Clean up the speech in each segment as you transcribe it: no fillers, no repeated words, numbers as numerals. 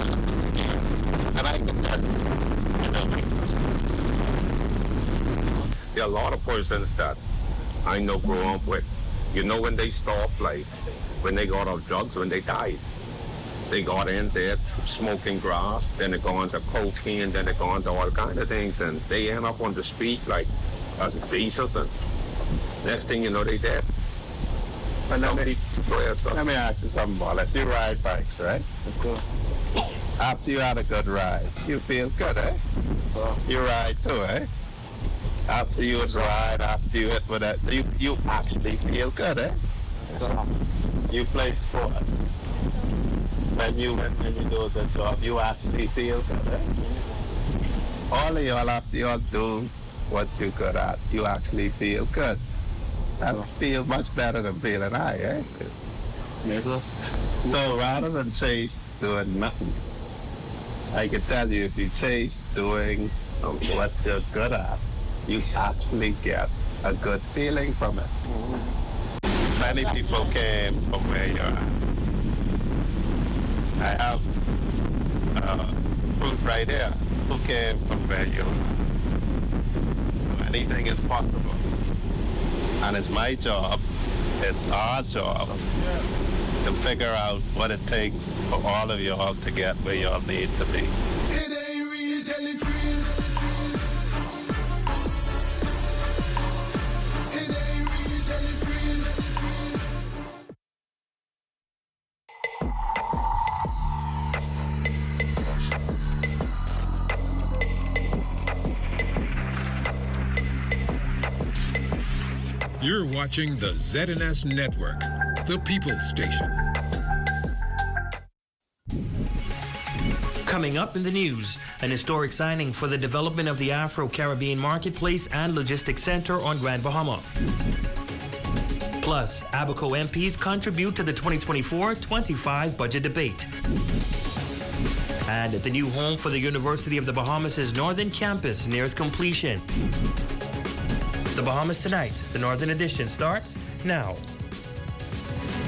And I can tell there are a lot of persons that I know grow up with. You know, when they stop, like when they got off drugs, when they died, they got in there smoking grass, then they go on to cocaine, then they go on to all kind of things, and they end up on the street like as beasts, and next thing you know, they dead. But let me ask you something, Wallace. You ride bikes, right? So after you had a good ride, you feel good, eh? So you ride too, eh? After you ride, after you hit with that, you actually feel good, eh? So you play sport. When you do the job, you actually feel good, eh? All of y'all, after y'all do what you're good at, you actually feel good. That feel much better than feeling high, eh? Yeah. So rather than chase doing nothing, I can tell you if you chase doing what you're good at, you actually get a good feeling from it. Many people came from where you're at. I have proof right here. Who came from where you are? Anything is possible. And it's my job, it's our job to figure out what it takes for all of y'all to get where y'all need to be. It ain't real till it's real. It ain't real till it's real. You're watching the ZNS Network, the People's Station. Coming up in the news, an historic signing for the development of the Afro-Caribbean Marketplace and Logistics Center on Grand Bahama. Plus, Abaco MPs contribute to the 2024-25 budget debate. And the new home for the University of the Bahamas' Northern Campus nears completion. The Bahamas Tonight, the Northern Edition, starts now.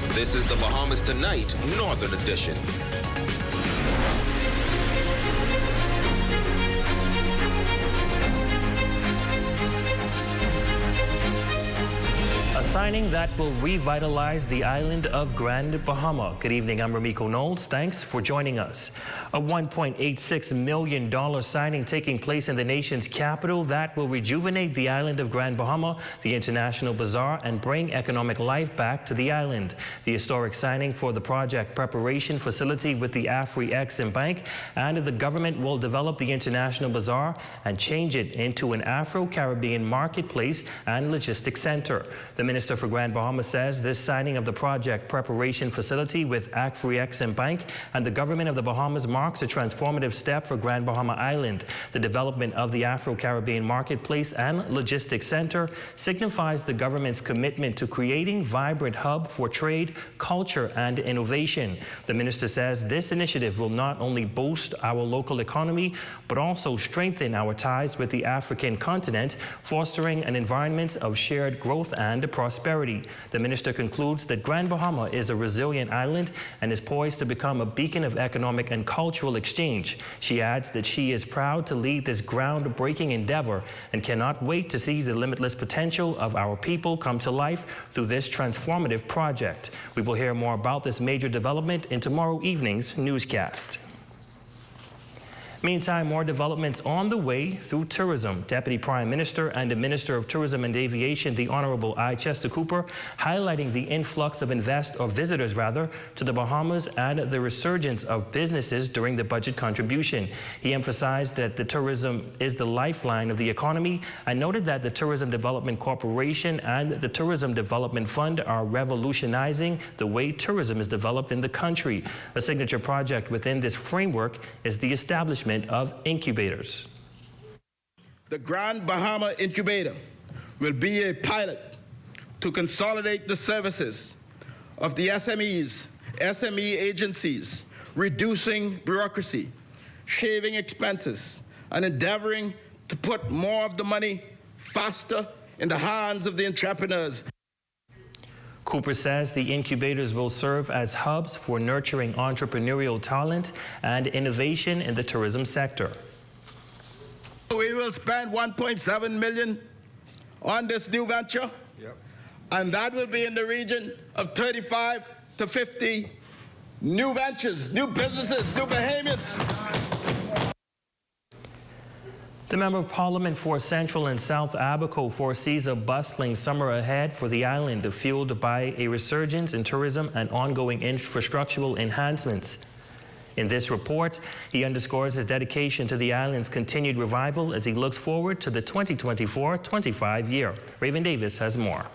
This is the Bahamas Tonight, Northern Edition. A signing that will revitalize the island of Grand Bahama. Good evening, I'm Ramiko Knowles. Thanks for joining us. A $1.86 million signing taking place in the nation's capital that will rejuvenate the island of Grand Bahama, the International Bazaar, and bring economic life back to the island. The historic signing for the project preparation facility with the Afro-Caribbean Bank, and the government will develop the International Bazaar and change it into an Afro-Caribbean marketplace and logistics center. The Minister for Grand Bahama says this signing of the project preparation facility with Afro-Caribbean Bank and the government of the Bahamas marks a transformative step for Grand Bahama Island. The development of the Afro-Caribbean Marketplace and Logistics Center signifies the government's commitment to creating a vibrant hub for trade, culture, and innovation. The minister says this initiative will not only boost our local economy, but also strengthen our ties with the African continent, fostering an environment of shared growth and prosperity. The minister concludes that Grand Bahama is a resilient island and is poised to become a beacon of economic and cultural exchange. She adds that she is proud to lead this groundbreaking endeavor and cannot wait to see the limitless potential of our people come to life through this transformative project. We will hear more about this major development in tomorrow evening's newscast. Meantime, more developments on the way through tourism. Deputy Prime Minister and the Minister of Tourism and Aviation, the Honorable I. Chester Cooper, highlighting the influx of visitors to the Bahamas and the resurgence of businesses during the budget contribution. He emphasized that the tourism is the lifeline of the economy and noted that the Tourism Development Corporation and the Tourism Development Fund are revolutionizing the way tourism is developed in the country. A signature project within this framework is the establishment of incubators. The Grand Bahama Incubator will be a pilot to consolidate the services of the SMEs, SME agencies, reducing bureaucracy, shaving expenses, and endeavoring to put more of the money faster in the hands of the entrepreneurs. Cooper says the incubators will serve as hubs for nurturing entrepreneurial talent and innovation in the tourism sector. We will spend $1.7 million on this new venture, and that will be in the region of 35 to 50 new ventures, new businesses, new behemoths. The Member of Parliament for Central and South Abaco foresees a bustling summer ahead for the island, fueled by a resurgence in tourism and ongoing infrastructural enhancements. In this report, he underscores his dedication to the island's continued revival as he looks forward to the 2024-25 year. Raven Davis has more.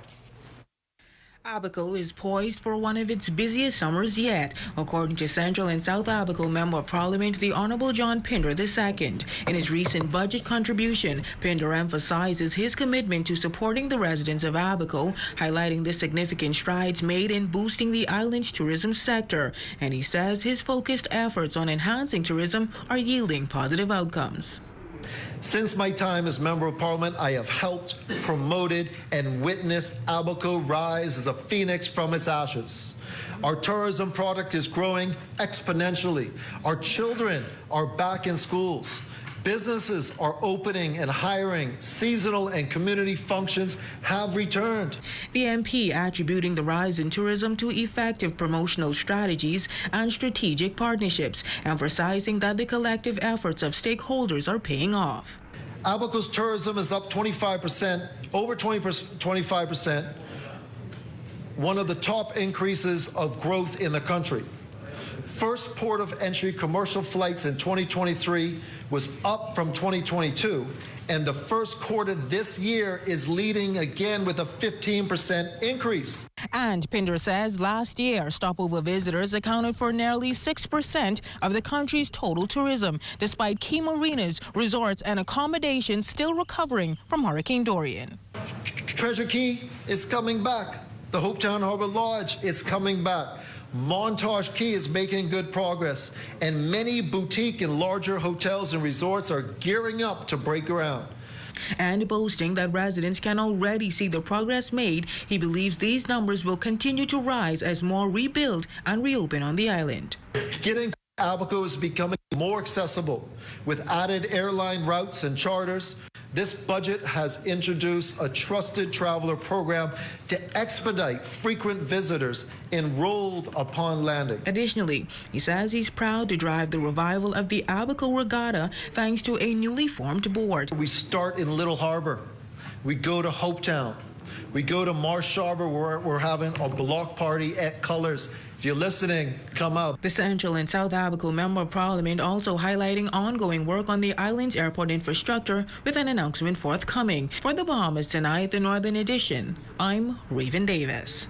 Abaco is poised for one of its busiest summers yet, according to Central and South Abaco Member of Parliament, the Honourable John Pinder II. In his recent budget contribution, Pinder emphasizes his commitment to supporting the residents of Abaco, highlighting the significant strides made in boosting the island's tourism sector. And he says his focused efforts on enhancing tourism are yielding positive outcomes. Since my time as Member of Parliament, I have helped, promoted, and witnessed Abaco rise as a phoenix from its ashes. Our tourism product is growing exponentially. Our children are back in schools. Businesses are opening and hiring. Seasonal and community functions have returned. The MP attributing the rise in tourism to effective promotional strategies and strategic partnerships, emphasizing that the collective efforts of stakeholders are paying off. Abaco's tourism is up 25%, over 25%, one of the top increases of growth in the country. First port of entry commercial flights in 2023 was up from 2022, and the first quarter this year is leading again with a 15% increase. And Pinder says last year, stopover visitors accounted for nearly 6% of the country's total tourism, despite key marinas, resorts, and accommodations still recovering from Hurricane Dorian. Treasure Key is coming back. The Hopetown Harbor Lodge is coming back. Montage Key is making good progress, and many boutique and larger hotels and resorts are gearing up to break ground. And boasting that residents can already see the progress made, he believes these numbers will continue to rise as more rebuild and reopen on the island. Getting to Abaco is becoming more accessible with added airline routes and charters. This budget has introduced a trusted traveler program to expedite frequent visitors enrolled upon landing. Additionally, he says he's proud to drive the revival of the Abaco Regatta thanks to a newly formed board. We start in Little Harbor. We go to Hopetown. We go to Marsh Harbor where we're having a block party at Colors. If you're listening, come out. The Central and South Abaco Member of Parliament also highlighting ongoing work on the island's airport infrastructure with an announcement forthcoming. For the Bahamas Tonight, the Northern Edition, I'm Raven Davis.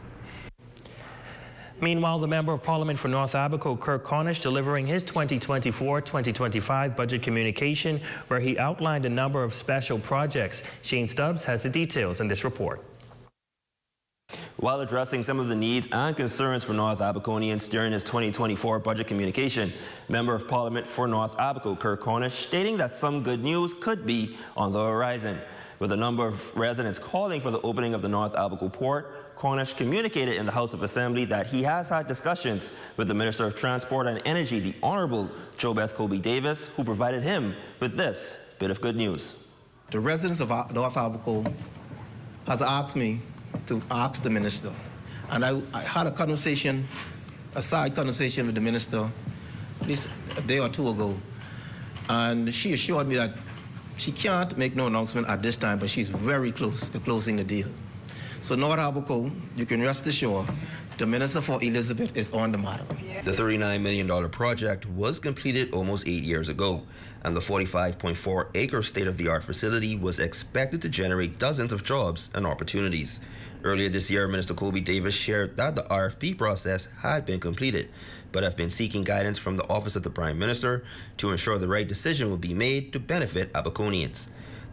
Meanwhile, the Member of Parliament for North Abaco, Kirk Cornish, delivering his 2024-2025 budget communication, where he outlined a number of special projects. Shane Stubbs has the details in this report. While addressing some of the needs and concerns for North Abaconians during his 2024 budget communication, Member of Parliament for North Abaco, Kirk Cornish, stating that some good news could be on the horizon. With a number of residents calling for the opening of the North Abaco port, Cornish communicated in the House of Assembly that he has had discussions with the Minister of Transport and Energy, the Honourable JoBeth Colby Davis, who provided him with this bit of good news. The residents of North Abaco has asked me to ask the minister, and I had a side conversation with the minister a day or two ago, and she assured me that she can't make no announcement at this time, but she's very close to closing the deal. So North Abaco, you can rest assured, the Minister for Elizabeth is on the matter. The $39 million project was completed almost 8 years ago, and the 45.4-acre state-of-the-art facility was expected to generate dozens of jobs and opportunities. Earlier this year, Minister Colby Davis shared that the RFP process had been completed, but have been seeking guidance from the Office of the Prime Minister to ensure the right decision will be made to benefit Abaconians.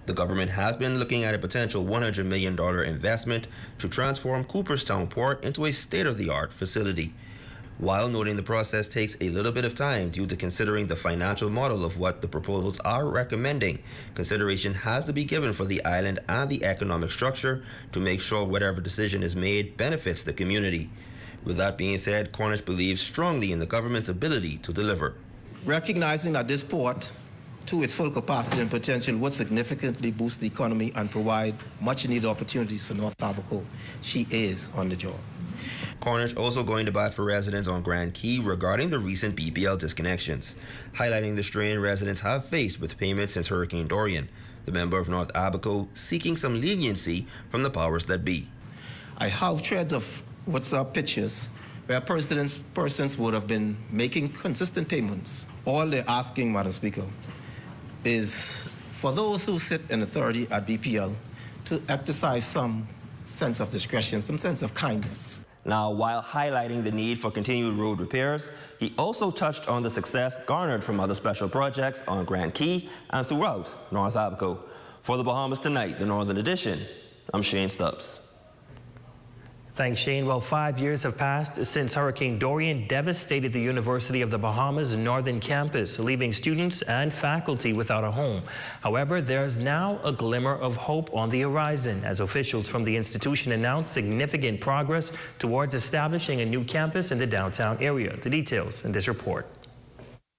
The government has been looking at a potential $100 million investment to transform Cooperstown Port into a state-of-the-art facility. while noting the process takes a little bit of time due to considering the financial model of what the proposals are recommending. Consideration has to be given for the island and the economic structure to make sure whatever decision is made benefits the community. With that being said, Cornish believes strongly in the government's ability to deliver. Recognizing that this port, to its full capacity and potential, would significantly boost the economy and provide much-needed opportunities for North Abaco, she is on the job. Cornish also going to bat for residents on Grand Key regarding the recent BPL disconnections, highlighting the strain residents have faced with payments since Hurricane Dorian. The member of North Abaco seeking some leniency from the powers that be. I have threads of WhatsApp pictures where persons would have been making consistent payments. All they're asking, Madam Speaker, is for those who sit in authority at BPL to exercise some sense of discretion, some sense of kindness. Now, while highlighting the need for continued road repairs, he also touched on the success garnered from other special projects on Grand Key and throughout North Abaco. For the Bahamas Tonight, the Northern Edition, I'm Shane Stubbs. Thanks, Shane. Well, 5 years have passed since Hurricane Dorian devastated the University of the Bahamas Northern Campus, leaving students and faculty without a home. However, there's now a glimmer of hope on the horizon as officials from the institution announced significant progress towards establishing a new campus in the downtown area. The details in this report.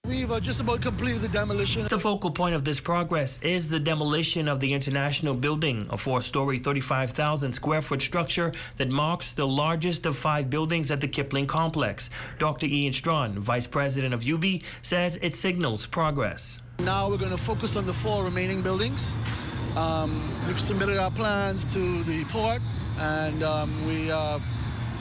We've just about completed the demolition. The focal point of this progress is the demolition of the International Building, a 4-story, 35,000 square foot structure that marks the largest of 5 buildings at the Kipling complex. Dr. Ian Strawn, Vice President of UB, says it signals progress. Now we're going to focus on the 4 remaining buildings. We've submitted our plans to the port, and we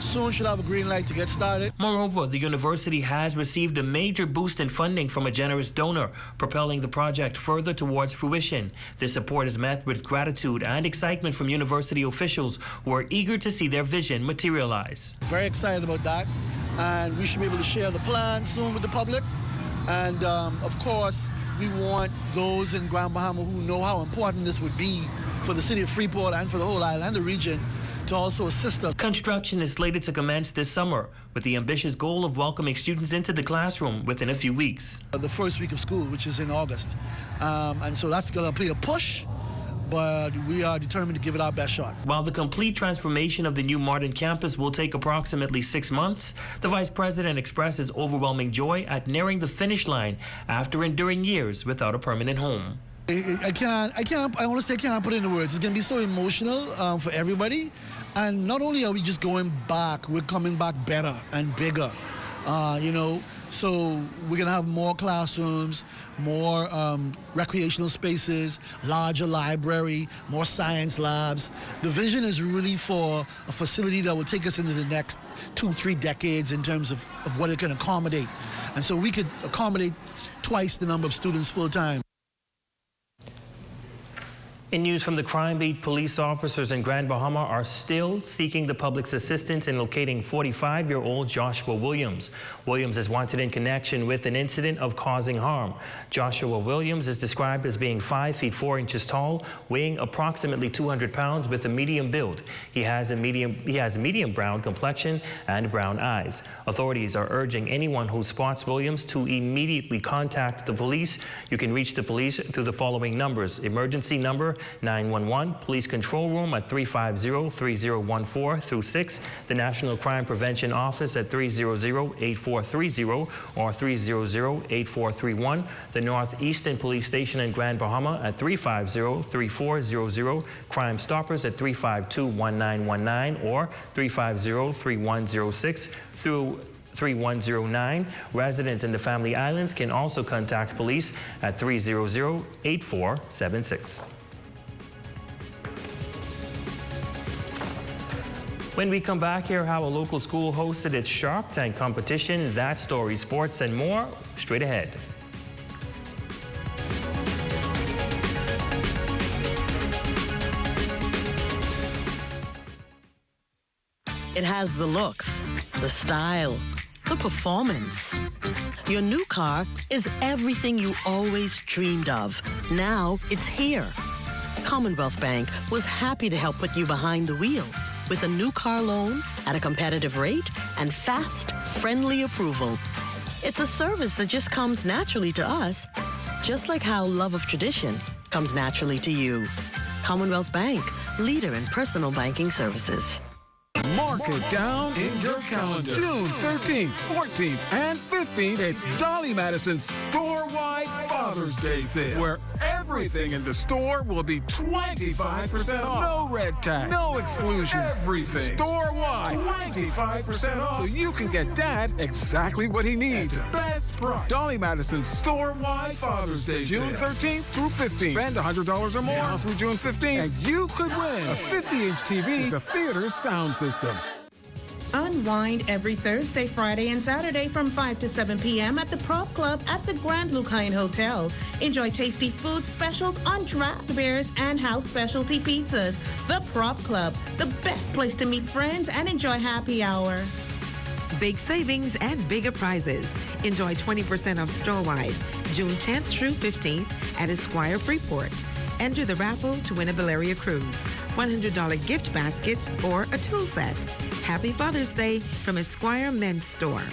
soon should have a green light to get started. Moreover, the university has received a major boost in funding from a generous donor, propelling the project further towards fruition. This support is met with gratitude and excitement from university officials who are eager to see their vision materialize. Very excited about that, and we should be able to share the plan soon with the public. And of course, we want those in Grand Bahama who know how important this would be for the city of Freeport and for the whole island, the region, to also assist us. Construction is slated to commence this summer with the ambitious goal of welcoming students into the classroom within a few weeks. The first week of school, which is in August. And so that's going to be a push, but we are determined to give it our best shot. While the complete transformation of the new modern campus will take approximately 6 months, the Vice President expresses overwhelming joy at nearing the finish line after enduring years without a permanent home. I honestly can't put it into words. It's going to be so emotional for everybody. And not only are we just going back, we're coming back better and bigger, So we're going to have more classrooms, more recreational spaces, larger library, more science labs. The vision is really for a facility that will take us into the next 2-3 decades in terms of what it can accommodate. And so we could accommodate twice the number of students full-time. In news from the crime beat, police officers in Grand Bahama are still seeking the public's assistance in locating 45-year-old Joshua Williams. Williams is wanted in connection with an incident of causing harm. Joshua Williams is described as being 5 feet 4 inches tall, weighing approximately 200 pounds with a medium build. He has medium brown complexion and brown eyes. Authorities are urging anyone who spots Williams to immediately contact the police. You can reach the police through the following numbers: emergency number 911, Police Control Room at 350-3014-6, the National Crime Prevention Office at 300-8430 or 300-8431, the Northeastern Police Station in Grand Bahama at 350-3400, Crime Stoppers at 352-1919 or 350-3106 through 3109. Residents in the Family Islands can also contact police at 300-8476. When we come back, here how a local school hosted its Shark Tank competition, that story, sports, and more straight ahead. It has the looks, the style, the performance. Your new car is everything you always dreamed of. Now it's here. Commonwealth Bank was happy to help put you behind the wheel with a new car loan at a competitive rate and fast, friendly approval. It's a service that just comes naturally to us, just like how love of tradition comes naturally to you. Commonwealth Bank, leader in personal banking services. Mark it down in your calendar. June 13th, 14th, and 15th, it's Dolly Madison's store-wide Father's Day sale, where everything in the store will be 25% off. No red tags, no exclusions, everything store-wide, 25% off. So you can get Dad exactly what he needs. Best price. Dolly Madison's store-wide Father's Day June 13th through 15th. Spend $100 or more now through June 15th, and you could win a 50-inch TV with a theater's sound system. Unwind every Thursday, Friday, and Saturday from 5 to 7 p.m. at the Prop Club at the Grand Lucine Hotel. Enjoy tasty food specials on draft beers and house specialty pizzas. The Prop Club, the best place to meet friends and enjoy happy hour. Big savings and bigger prizes. Enjoy 20% off store-wide, June 10th through 15th at Esquire Freeport. Enter the raffle to win a Valeria cruise, $100 gift basket, or a tool set. Happy Father's Day from Esquire Men's Store.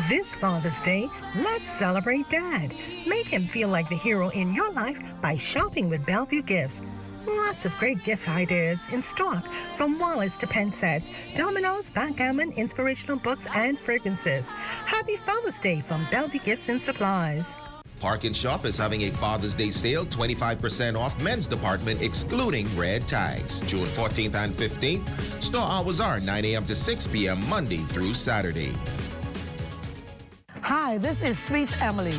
This Father's Day, let's celebrate Dad. Make him feel like the hero in your life by shopping with Bellevue Gifts. Lots of great gift ideas in stock, from wallets to pen sets, dominoes, backgammon, inspirational books, and fragrances. Happy Father's Day from Bellevue Gifts and Supplies. Park and Shop is having a Father's Day sale, 25% off men's department, excluding red tags. June 14th and 15th. Store hours are 9 a.m. to 6 p.m. Monday through Saturday. Hi, this is Sweet Emily.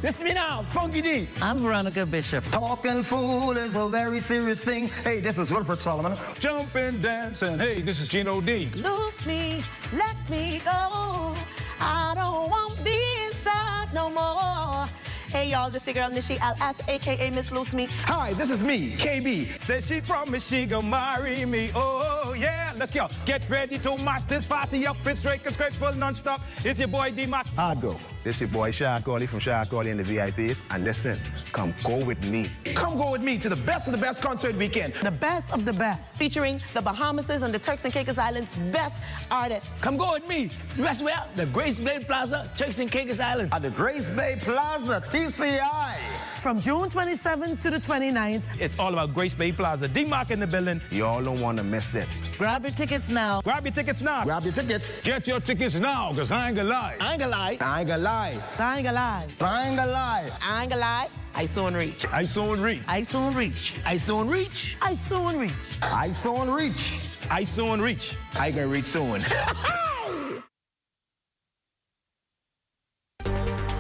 This is me now, Funky D. I'm Veronica Bishop. Talking fool is a very serious thing. Hey, this is Wilfred Solomon. Jump and dance, and hey, this is Gino D. Lose me, let me go. I don't want to be inside no more. Hey y'all, this your girl Nishi LS, aka Miss Loose Me. Hi, this is me, KB. Says she promised she gonna marry me. Oh yeah, look y'all, get ready to mash this party up. It's straight and grateful non-stop. It's your boy D-Mac. Argo, this your boy Shah Corley from Shah Corley and the VIPs. And listen, come go with me. Come go with me to the best of the best concert weekend. The best of the best. Featuring the Bahamas and the Turks and Caicos Islands' best artists. Come go with me. Rest where? The Grace Bay Plaza, Turks and Caicos Island. At the Grace Bay Plaza, TCI. From June 27th to the 29th. It's all about Grace Bay Plaza. D-Mark in the building. Y'all don't want to miss it. Grab your tickets now. Grab your tickets now. Grab your tickets. Get your tickets now, because I ain't gonna lie. I ain't gonna lie. I ain't gonna lie. I ain't gonna lie. I ain't gonna lie. I ain't gonna lie. I soon reach. I soon reach. I soon reach. I soon reach. I soon reach. I soon reach. I soon reach. I gonna reach soon.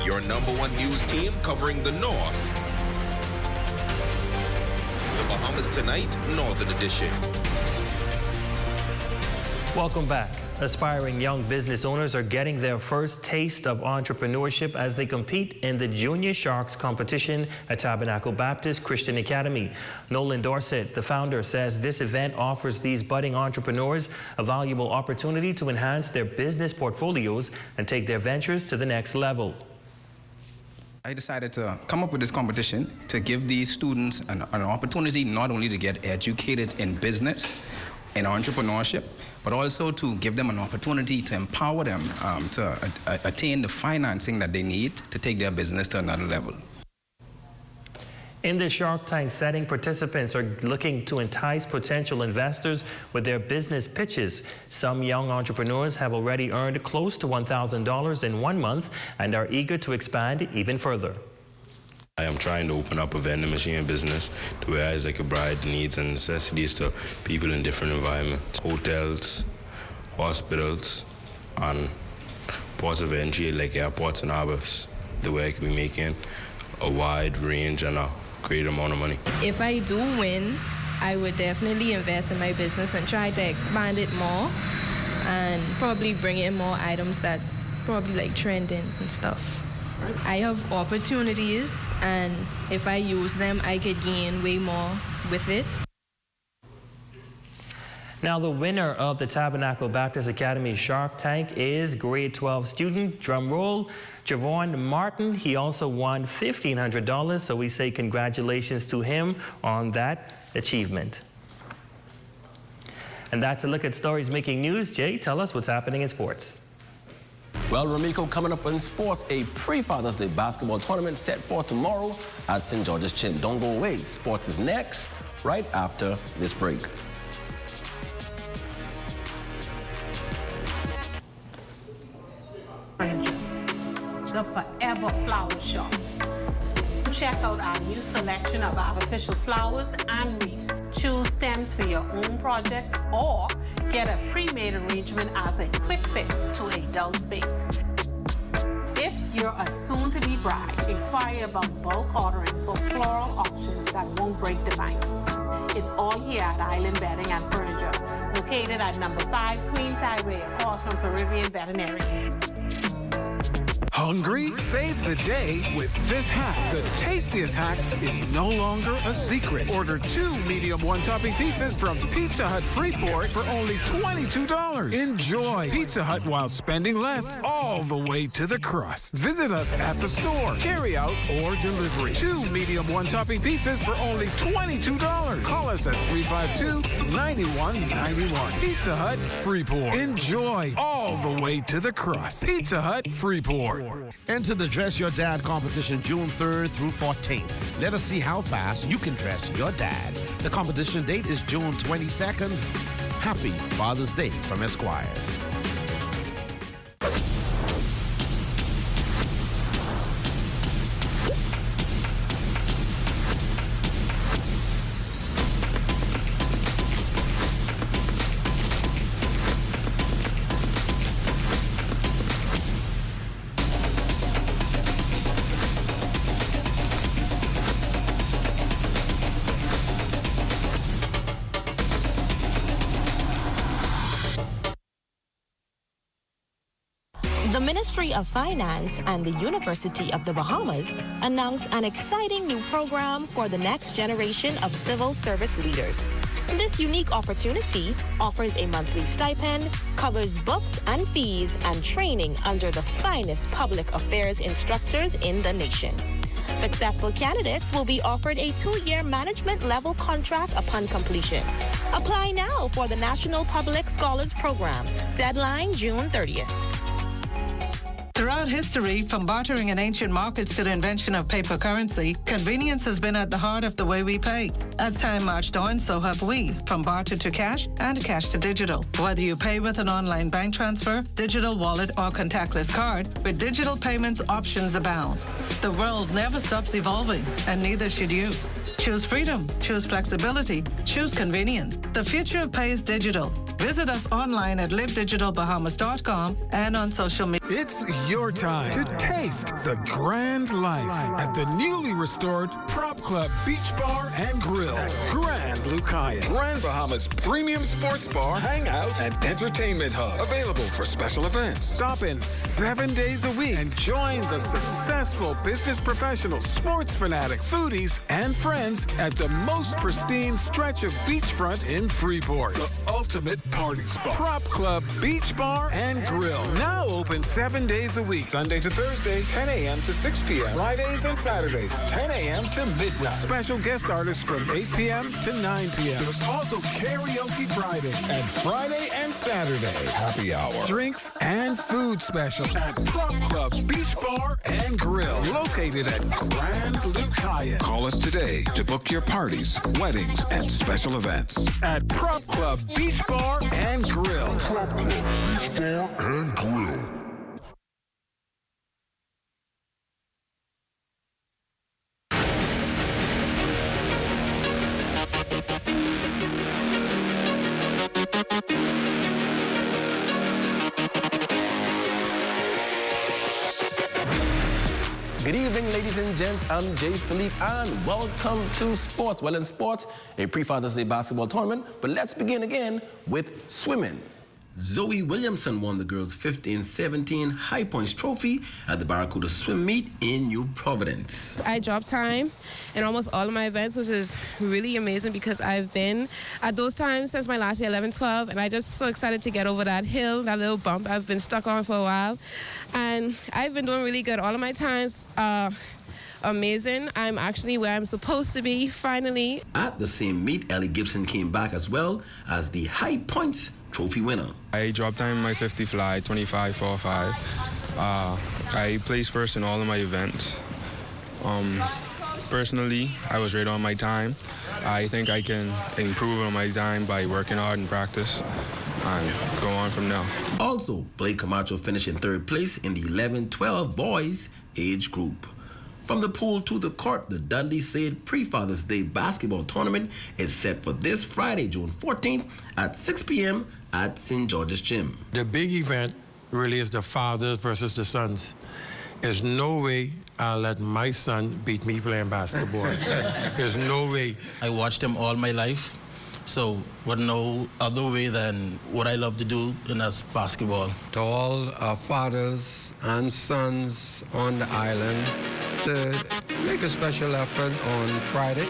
Your #1 news team covering the North. The Bahamas Tonight, Northern Edition. Welcome back. Aspiring young business owners are getting their first taste of entrepreneurship as they compete in the Junior Sharks competition at Tabernacle Baptist Christian Academy. Nolan Dorset, the founder, says this event offers these budding entrepreneurs a valuable opportunity to enhance their business portfolios and take their ventures to the next level. I decided to come up with this competition to give these students an opportunity not only to get educated in business, in entrepreneurship, but also to give them an opportunity to empower them to attain the financing that they need to take their business to another level. In the Shark Tank setting, participants are looking to entice potential investors with their business pitches. Some young entrepreneurs have already earned close to $1,000 in 1 month and are eager to expand even further. I am trying to open up a vending machine business to where I could provide the needs and necessities to people in different environments. Hotels, hospitals, and ports of entry like airports and harbors, the way I could be making a wide range and a great amount of money. If I do win, I would definitely invest in my business and try to expand it more and probably bring in more items that's probably like trending and stuff. I have opportunities, and if I use them, I could gain way more with it. Now, the winner of the Tabernacle Baptist Academy Shark Tank is grade 12 student, drum roll, Javon Martin. He also won $1,500, so we say congratulations to him on that achievement. And that's a look at stories making news. Jay, tell us what's happening in sports. Well, Ramiko, coming up in sports, a pre-Father's Day basketball tournament set for tomorrow at St. George's Chin. Don't go away. Sports is next, right after this break. The Forever Flower Shop. Check out our new selection of artificial flowers and wreaths. Choose stems for your own projects or get a pre-made arrangement as a quick fix to a dull space. If you're a soon-to-be bride, inquire about bulk ordering for floral options that won't break the bank. It's all here at Island Bedding and Furniture, located at number 5 Queens Highway across from Caribbean Veterinary. Hungry? Save the day with this hack. The tastiest hack is no longer a secret. Order 2 medium one-topping pizzas from Pizza Hut Freeport for only $22. Enjoy Pizza Hut while spending less all the way to the crust. Visit us at the store, carry out or delivery. 2 medium one-topping pizzas for only $22. Call us at 352-9191. Pizza Hut Freeport. Enjoy all the way to the crust. Pizza Hut Freeport. Enter the Dress Your Dad competition June 3rd through 14th. Let us see how fast you can dress your dad. The competition date is June 22nd. Happy Father's Day from Esquires. The Ministry of Finance and the University of the Bahamas announced an exciting new program for the next generation of civil service leaders. This unique opportunity offers a monthly stipend, covers books and fees, and training under the finest public affairs instructors in the nation. Successful candidates will be offered a 2-year management level contract upon completion. Apply now for the National Public Scholars Program. Deadline June 30th. Throughout history, from bartering in ancient markets to the invention of paper currency, convenience has been at the heart of the way we pay. As time marched on, so have we, from barter to cash and cash to digital. Whether you pay with an online bank transfer, digital wallet, or contactless card, with digital payments, options abound. The world never stops evolving, and neither should you. Choose freedom, choose flexibility, choose convenience. The future of pay is digital. Visit us online at livedigitalbahamas.com and on social media. It's your time to taste the grand life at the newly restored Prop Club Beach Bar and Grill, Grand Lucayan. Grand Bahamas premium sports bar, hangout, and entertainment hub. Available for special events. Stop in 7 days a week and join the successful business professionals, sports fanatics, foodies, and friends at the most pristine stretch of beachfront in Freeport. The ultimate party spot. Prop Club Beach Bar and Grill. Now open 7 days a week. Sunday to Thursday, 10 a.m. to 6 p.m. Fridays and Saturdays, 10 a.m. to midnight. Special guest artists from 8 p.m. to 9 p.m. There's also Karaoke Friday and Friday and Saturday happy hour. Drinks and food special at Prop Club Beach Bar and Grill. Located at Grand Lucayan. Call us today to book your parties, weddings, and special events at Prop Club Beach Bar and Grill. Prop Club Beach Bar and Grill. Good evening, ladies and gents. I'm Jay Philippe, and welcome to sports. Well, in sports, a pre-Father's Day basketball tournament, but let's begin again with swimming. Zoe Williamson won the girls' 15-17 High Points Trophy at the Barracuda Swim Meet in New Providence. I dropped time in almost all of my events, which is really amazing because I've been at those times since my last year, 11-12, and I'm just so excited to get over that hill, that little bump I've been stuck on for a while. And I've been doing really good all of my times. amazing. I'm actually where I'm supposed to be, finally. At the same meet, Ellie Gibson came back as well as the High Points Trophy winner. I dropped time my 50 fly, 25.45. I placed first in all of my events. Personally, I was right on my time. I think I can improve on my time by working hard in practice and go on from now. Also, Blake Camacho finished in third place in the 11-12 boys age group. From the pool to the court, the Dundee Sade Pre-Father's Day basketball tournament is set for this Friday, June 14th at 6 p.m. at St. George's Gym. The big event really is the fathers versus the sons. There's no way I'll let my son beat me playing basketball. There's no way. I watched him all my life, so with no other way than what I love to do, and that's basketball. To all our fathers and sons on the island, to make a special effort on Friday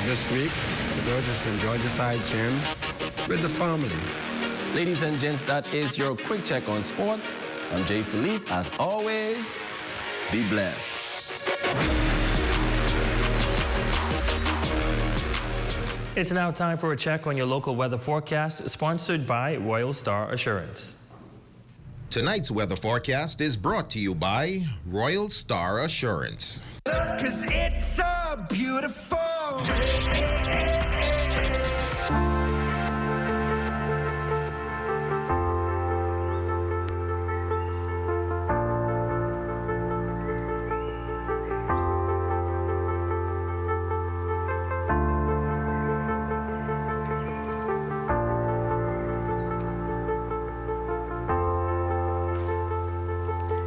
this week, to go to St. George's Side Gym with the family. Ladies and gents, that is your quick check on sports. I'm Jay Philippe. As always, be blessed. It's now time for a check on your local weather forecast, sponsored by Royal Star Assurance. Tonight's weather forecast is brought to you by Royal Star Assurance. 'Cause it's so beautiful.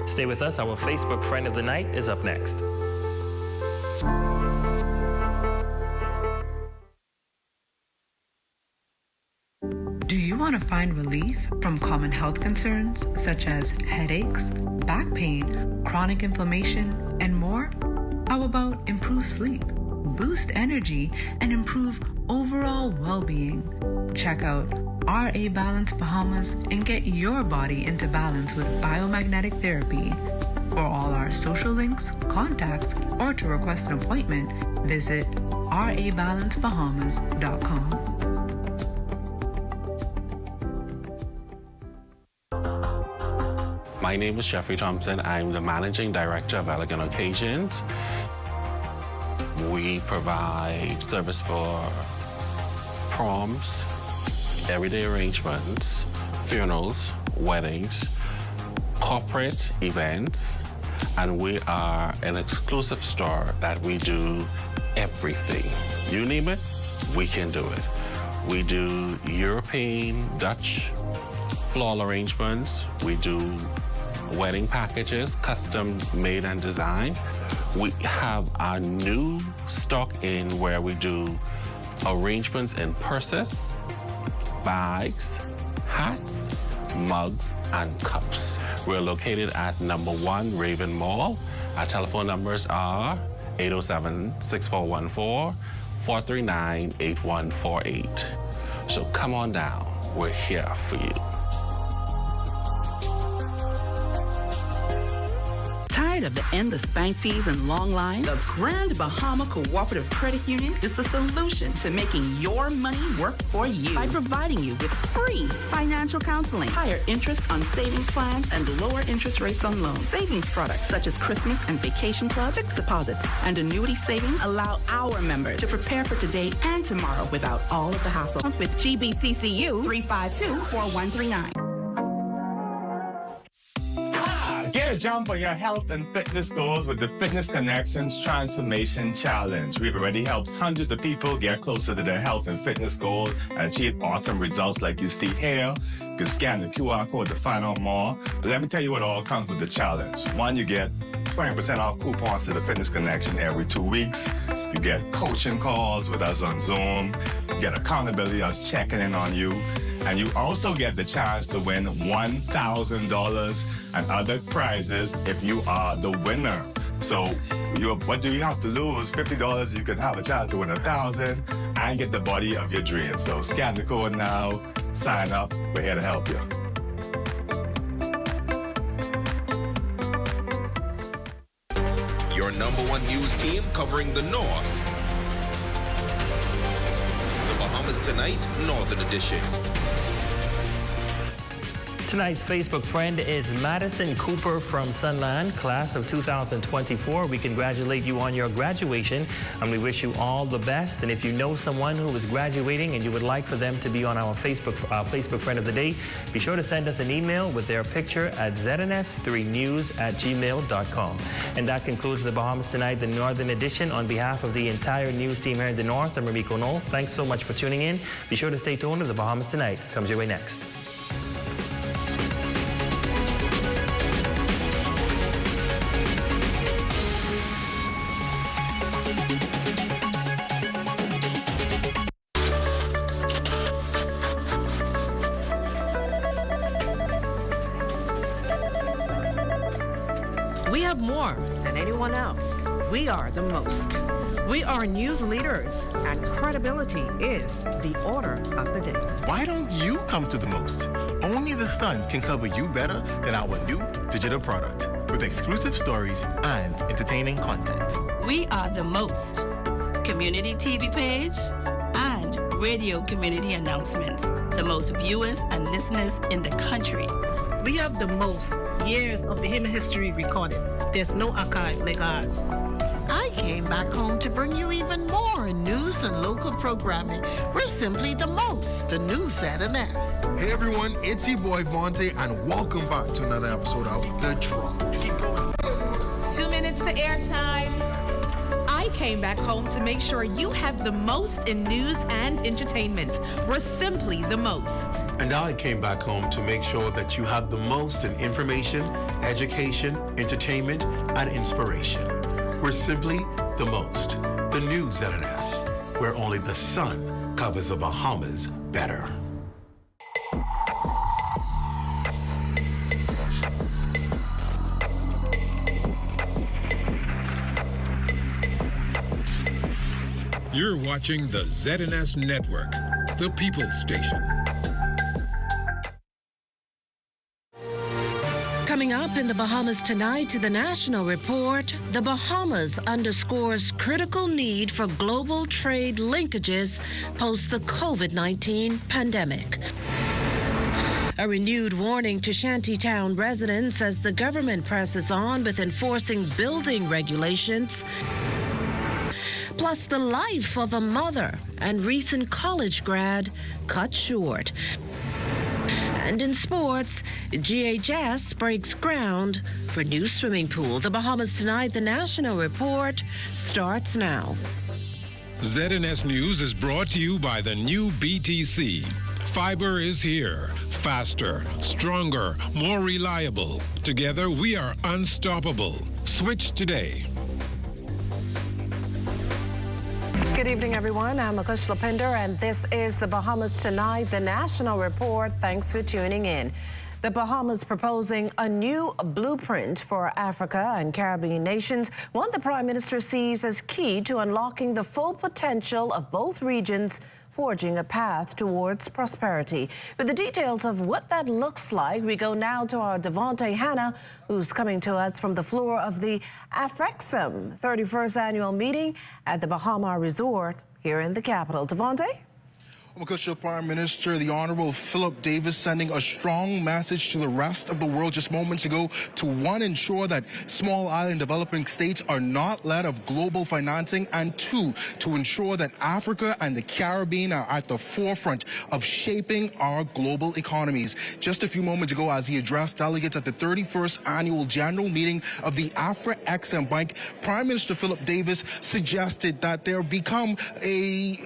Stay with us. Our Facebook friend of the night is up next. Do you want to find relief from common health concerns such as headaches, back pain, chronic inflammation, and more? How about improved sleep, boost energy, and improve overall well-being? Check out RA Balance Bahamas and get your body into balance with biomagnetic therapy. For all our social links, contacts, or to request an appointment, visit rabalancebahamas.com. My name is Jeffrey Thompson. I'm the Managing Director of Elegant Occasions. We provide service for proms, everyday arrangements, funerals, weddings, corporate events, and we are an exclusive store that we do everything. You name it, we can do it. We do European, Dutch floral arrangements. We do wedding packages, custom made and designed. We have our new stock in where we do arrangements in purses, bags, hats, mugs, and cups. We're located at number 1 Raven Mall. Our telephone numbers are 807-6414, 439-8148. So come on down. We're here for you. Tired of the endless bank fees and long lines? The Grand Bahama Cooperative Credit Union is the solution to making your money work for you by providing you with free financial counseling, higher interest on savings plans, and lower interest rates on loans. Savings products such as Christmas and vacation clubs, fixed deposits, and annuity savings allow our members to prepare for today and tomorrow without all of the hassle. With GBCCU 352-4139. Get a jump on your health and fitness goals with the Fitness Connections Transformation Challenge. We've already helped hundreds of people get closer to their health and fitness goals and achieve awesome results like you see here. You can scan the QR code to find out more. But let me tell you what all comes with the challenge. One, you get 20% off coupons to the Fitness Connection every 2 weeks. You get coaching calls with us on Zoom. You get accountability, us checking in on you. And you also get the chance to win $1,000 and other prizes if you are the winner. So what do you have to lose? $50, you can have a chance to win $1,000 and get the body of your dreams. So scan the code now, sign up. We're here to help you. #1 news team covering the North. The Bahamas Tonight, Northern Edition. Tonight's Facebook friend is Madison Cooper from Sunland, class of 2024. We congratulate you on your graduation, and we wish you all the best. And if you know someone who is graduating and you would like for them to be on our Facebook friend of the day, be sure to send us an email with their picture at zns3news@gmail.com. And that concludes the Bahamas Tonight, the Northern Edition. On behalf of the entire news team here in the North, I'm Ramiko Knoll. Thanks so much for tuning in. Be sure to stay tuned as the Bahamas Tonight comes your way next. We have more than anyone else. We are the most. We are news leaders, and credibility is the order of the day. Why don't you come to the most? Only the Sun can cover you better than our new digital product with exclusive stories and entertaining content. We are the most. Community TV page and radio community announcements. The most viewers and listeners in the country. We have the most years of the human history recorded. There's no archive like ours. I came back home to bring you even more news and local programming. We're simply the most, the new ZNS. Hey everyone, it's your boy Vontae, and welcome back to another episode of The Drop. Keep going. 2 minutes to airtime. I came back home to make sure you have the most in news and entertainment. We're simply the most. And I came back home to make sure that you have the most in information, education, entertainment, and inspiration. We're simply the most. The new ZNS, where only the sun covers the Bahamas better. You're watching the ZNS Network, the People's Station. Coming up in the Bahamas Tonight, the National Report, the Bahamas underscores critical need for global trade linkages post the COVID-19 pandemic. A renewed warning to Shantytown residents as the government presses on with enforcing building regulations. Plus, the life of a mother and recent college grad cut short. And in sports, GHS breaks ground for new swimming pool. The Bahamas Tonight, the National Report starts now. ZNS News is brought to you by the new BTC. Fiber is here. Faster, stronger, more reliable. Together, we are unstoppable. Switch today. Good evening, everyone. I'm Akush Lapinder, and this is the Bahamas Tonight, the National Report. Thanks for tuning in. The Bahamas proposing a new blueprint for Africa and Caribbean nations, one the Prime Minister sees as key to unlocking the full potential of both regions, forging a path towards prosperity. With the details of what that looks like, we go now to our Devontae Hanna, who's coming to us from the floor of the Afrexim 31st annual meeting at the Bahama Resort here in the capital. Devontae? Official Prime Minister, the Honorable Philip Davis, sending a strong message to the rest of the world just moments ago to, one, ensure that small island developing states are not led of global financing, and two, to ensure that Africa and the Caribbean are at the forefront of shaping our global economies. Just a few moments ago, as he addressed delegates at the 31st annual general meeting of the Afro-Caribbean Bank, Prime Minister Philip Davis suggested that there become a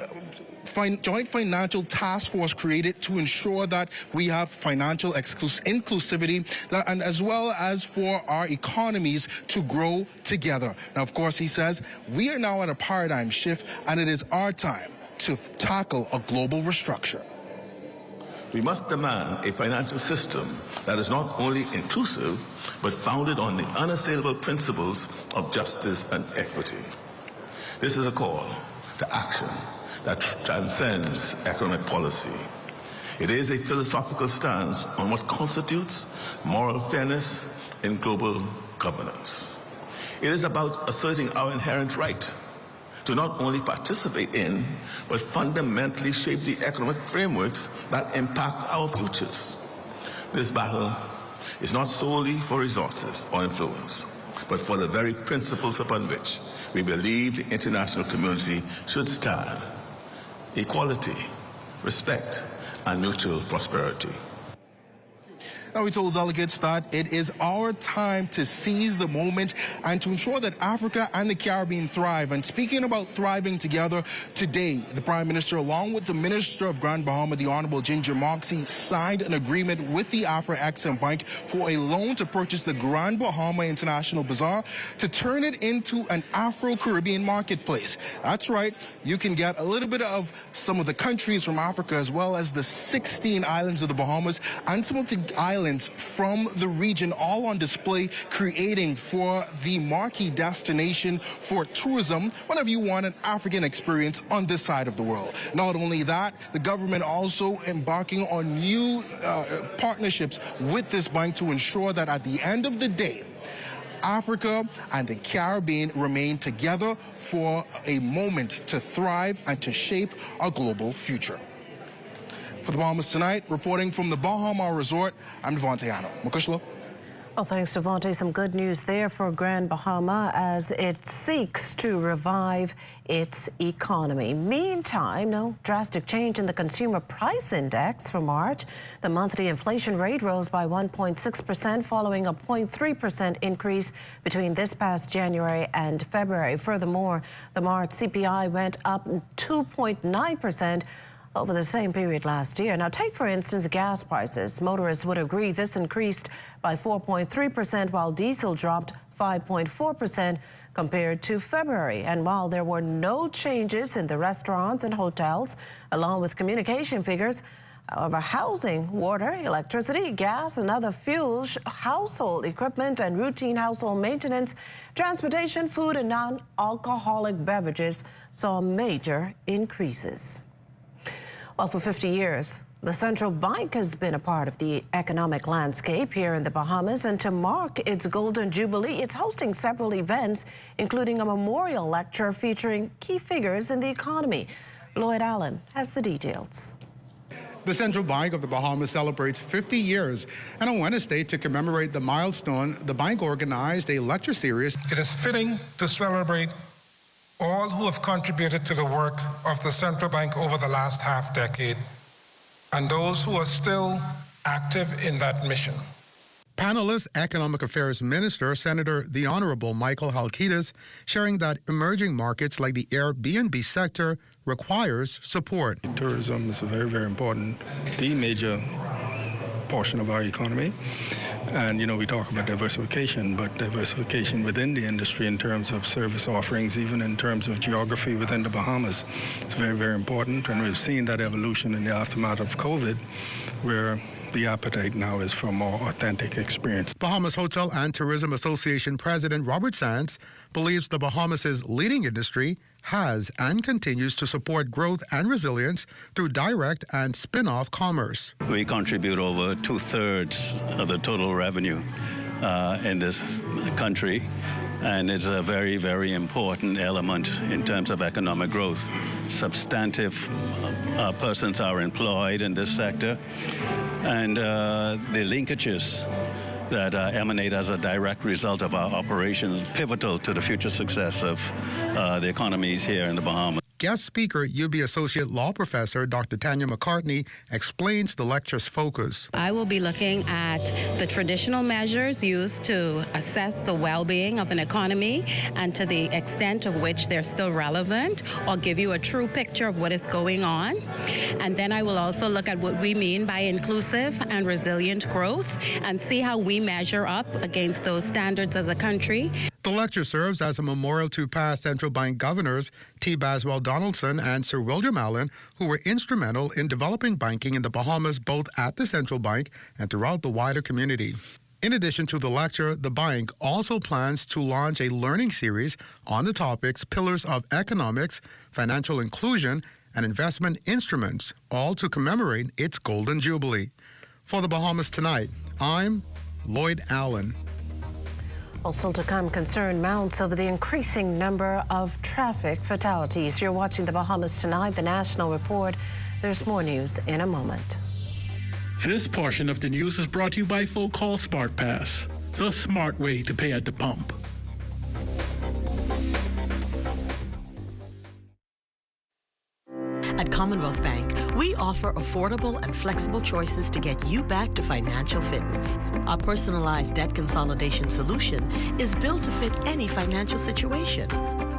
joint financial task force created to ensure that we have financial inclusivity and as well as for our economies to grow together. Now, of course, he says we are now at a paradigm shift, and it is our time to tackle a global restructure. We must demand a financial system that is not only inclusive, but founded on the unassailable principles of justice and equity. This is a call to action that transcends economic policy. It is a philosophical stance on what constitutes moral fairness in global governance. It is about asserting our inherent right to not only participate in, but fundamentally shape the economic frameworks that impact our futures. This battle is not solely for resources or influence, but for the very principles upon which we believe the international community should stand: equality, respect, and mutual prosperity. Now, we told delegates that it is our time to seize the moment and to ensure that Africa and the Caribbean thrive. And speaking about thriving together, today, the Prime Minister, along with the Minister of Grand Bahama, the Honorable Ginger Moxie, signed an agreement with the Afro-Exim Bank for a loan to purchase the Grand Bahama International Bazaar to turn it into an Afro-Caribbean marketplace. That's right, you can get a little bit of some of the countries from Africa, as well as the 16 islands of the Bahamas and some of the islands from the region, all on display, creating for the marquee destination for tourism whenever you want an African experience on this side of the world. Not only that, the government also embarking on new partnerships with this bank to ensure that at the end of the day, Africa and the Caribbean remain together for a moment to thrive and to shape our global future. For the Bahamas Tonight, reporting from the Bahama Resort, I'm Devontae Hanno. Makushla. Well, thanks, Devontae. Some good news there for Grand Bahama as it seeks to revive its economy. Meantime, no drastic change in the consumer price index for March. The monthly inflation rate rose by 1.6% following a 0.3% increase between this past January and February. Furthermore, the March CPI went up 2.9% over the same period last year. Now, take, for instance, gas prices. Motorists would agree this increased by 4.3%, while diesel dropped 5.4% compared to February. And while there were no changes in the restaurants and hotels, along with communication figures, however, housing, water, electricity, gas, and other fuels, household equipment, and routine household maintenance, transportation, food, and non-alcoholic beverages saw major increases. Well, for 50 years, the central bank has been a part of the economic landscape here in the Bahamas, and to mark its Golden Jubilee, it's hosting several events, including a memorial lecture featuring key figures in the economy. Lloyd Allen has the details. The Central Bank of the Bahamas celebrates 50 years, and on Wednesday, to commemorate the milestone, the bank organized a lecture series. It is fitting to celebrate all who have contributed to the work of the Central Bank over the last half-decade, and those who are still active in that mission. Panelist Economic Affairs Minister, Senator the Honorable Michael Halkitis, sharing that emerging markets like the Airbnb sector requires support. Tourism is a very, very important, the major portion of our economy. And, we talk about diversification, but diversification within the industry in terms of service offerings, even in terms of geography within the Bahamas, it's very, very important. And we've seen that evolution in the aftermath of COVID, where the appetite now is for more authentic experience. Bahamas Hotel and Tourism Association President Robert Sands believes the Bahamas' leading industry has and continues to support growth and resilience through direct and spin-off commerce. We contribute over 2/3 of the total revenue in this country, and it's a very, very important element in terms of economic growth. Substantive persons are employed in this sector, and the linkages that emanate as a direct result of our operations, pivotal to the future success of the economies here in the Bahamas. Guest speaker, UB Associate Law Professor Dr. Tanya McCartney explains the lecture's focus. I will be looking at the traditional measures used to assess the well-being of an economy and to the extent of which they're still relevant, or give you a true picture of what is going on. And then I will also look at what we mean by inclusive and resilient growth and see how we measure up against those standards as a country. The lecture serves as a memorial to past central bank governors T. Baswell Donaldson and Sir William Allen, who were instrumental in developing banking in the Bahamas, both at the central bank and throughout the wider community. In addition to the lecture, the bank also plans to launch a learning series on the topics Pillars of Economics, Financial Inclusion, and Investment Instruments, all to commemorate its Golden Jubilee. For the Bahamas Tonight, I'm Lloyd Allen. Also to come, concern mounts over the increasing number of traffic fatalities. You're watching the Bahamas Tonight, the National Report. There's more news in a moment. This portion of the news is brought to you by Focall Smart Pass, the smart way to pay at the pump. At Commonwealth Bank, we offer affordable and flexible choices to get you back to financial fitness. Our personalized debt consolidation solution is built to fit any financial situation.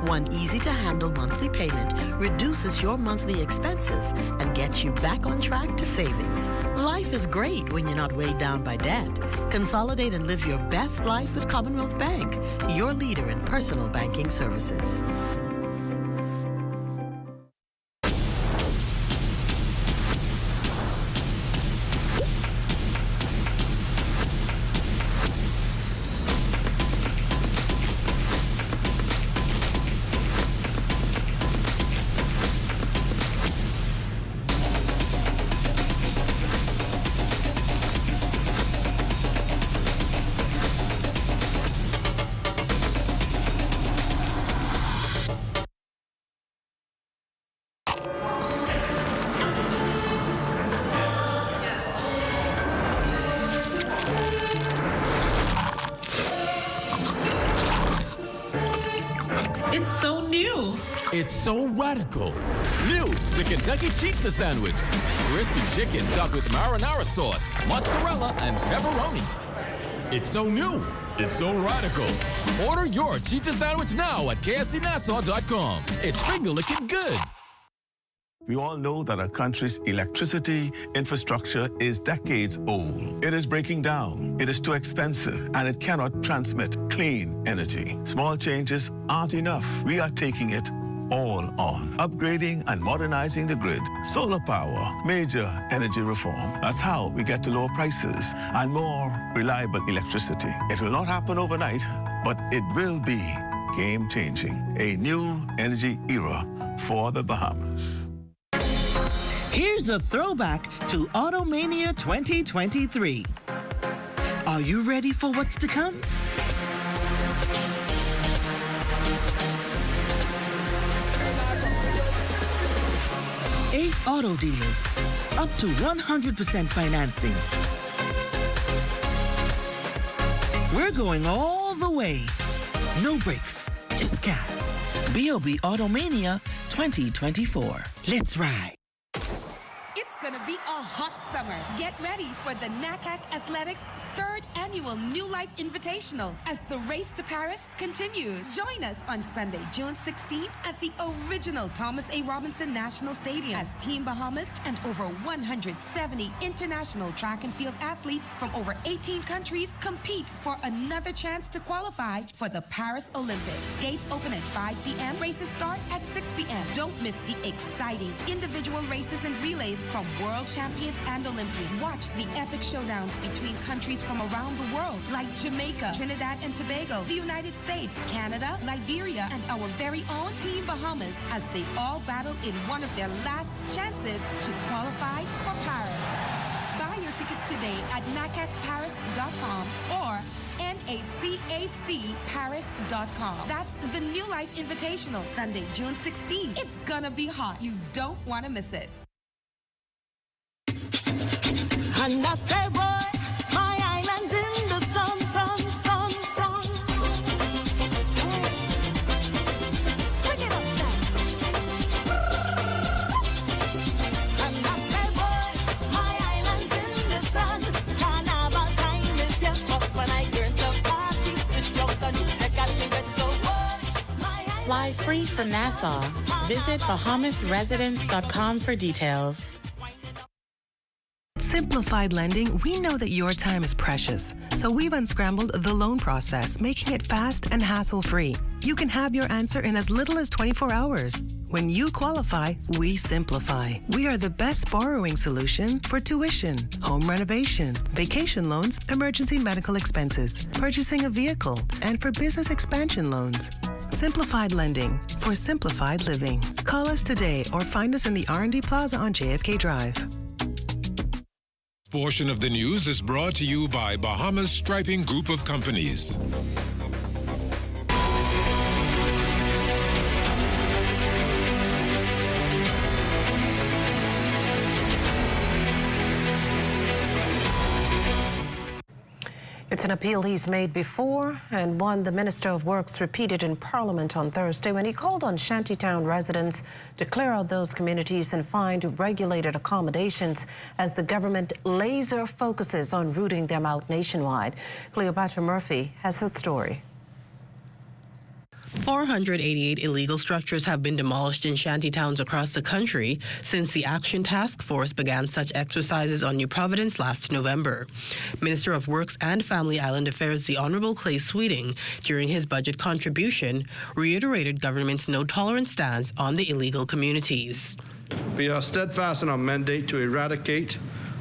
One easy-to-handle monthly payment reduces your monthly expenses and gets you back on track to savings. Life is great when you're not weighed down by debt. Consolidate and live your best life with Commonwealth Bank, your leader in personal banking services. It's so radical. New, the Kentucky Pizza Sandwich. Crispy chicken topped with marinara sauce, mozzarella, and pepperoni. It's so new. It's so radical. Order your Pizza Sandwich now at kfcnassau.com. It's finger-licking good. We all know that our country's electricity infrastructure is decades old. It is breaking down, it is too expensive, and it cannot transmit clean energy. Small changes aren't enough. We are taking it all on. Upgrading and modernizing the grid. Solar power, major energy reform. That's how we get to lower prices and more reliable electricity. It will not happen overnight, but it will be game-changing. A new energy era for the Bahamas. Here's a throwback to Automania 2023. Are you ready for what's to come? Eight auto dealers, up to 100% financing. We're going all the way. No brakes, just gas. B.O.B. Automania 2024. Let's ride. It's gonna be a hot summer. Get ready for the NACAC Athletics 3rd Annual New Life Invitational as the race to Paris continues. Join us on Sunday, June 16th at the original Thomas A. Robinson National Stadium as Team Bahamas and over 170 international track and field athletes from over 18 countries compete for another chance to qualify for the Paris Olympics. Gates open at 5 p.m. Races start at 6 p.m. Don't miss the exciting individual races and relays from world champions and Olympians. Watch the epic showdowns between countries from around the world like Jamaica, Trinidad and Tobago, the United States, Canada, Liberia, and our very own Team Bahamas as they all battle in one of their last chances to qualify for Paris. Buy your tickets today at nacacparis.com or NACACparis.com. That's the New Life Invitational, Sunday, June 16th. It's gonna be hot. You don't want to miss it. And I say, boy, my island's in the sun, sun, sun, sun. Bring it up now. And I say, boy, my island's in the sun. Carnival time is here. Cause when I turn to party, it's drunk and I got me wet. So, boy, my island. Fly free from Nassau. Visit BahamasResidence.com for details. Simplified Lending, we know that your time is precious, so we've unscrambled the loan process, making it fast and hassle-free. You can have your answer in as little as 24 hours. When you qualify, we simplify. We are the best borrowing solution for tuition, home renovation, vacation loans, emergency medical expenses, purchasing a vehicle, and for business expansion loans. Simplified Lending for simplified living. Call us today or find us in the R&D Plaza on JFK Drive. Portion of the news is brought to you by Bahamas Striping Group of Companies. It's an appeal he's made before and one the Minister of Works repeated in Parliament on Thursday when he called on Shantytown residents to clear out those communities and find regulated accommodations as the government laser focuses on rooting them out nationwide. Cleopatra Murphy has the story. 488 illegal structures have been demolished in shantytowns across the country since the Action Task Force began such exercises on New Providence last November. Minister of Works and Family Island Affairs, the Honourable Clay Sweeting, during his budget contribution, reiterated government's no-tolerance stance on the illegal communities. We are steadfast in our mandate to eradicate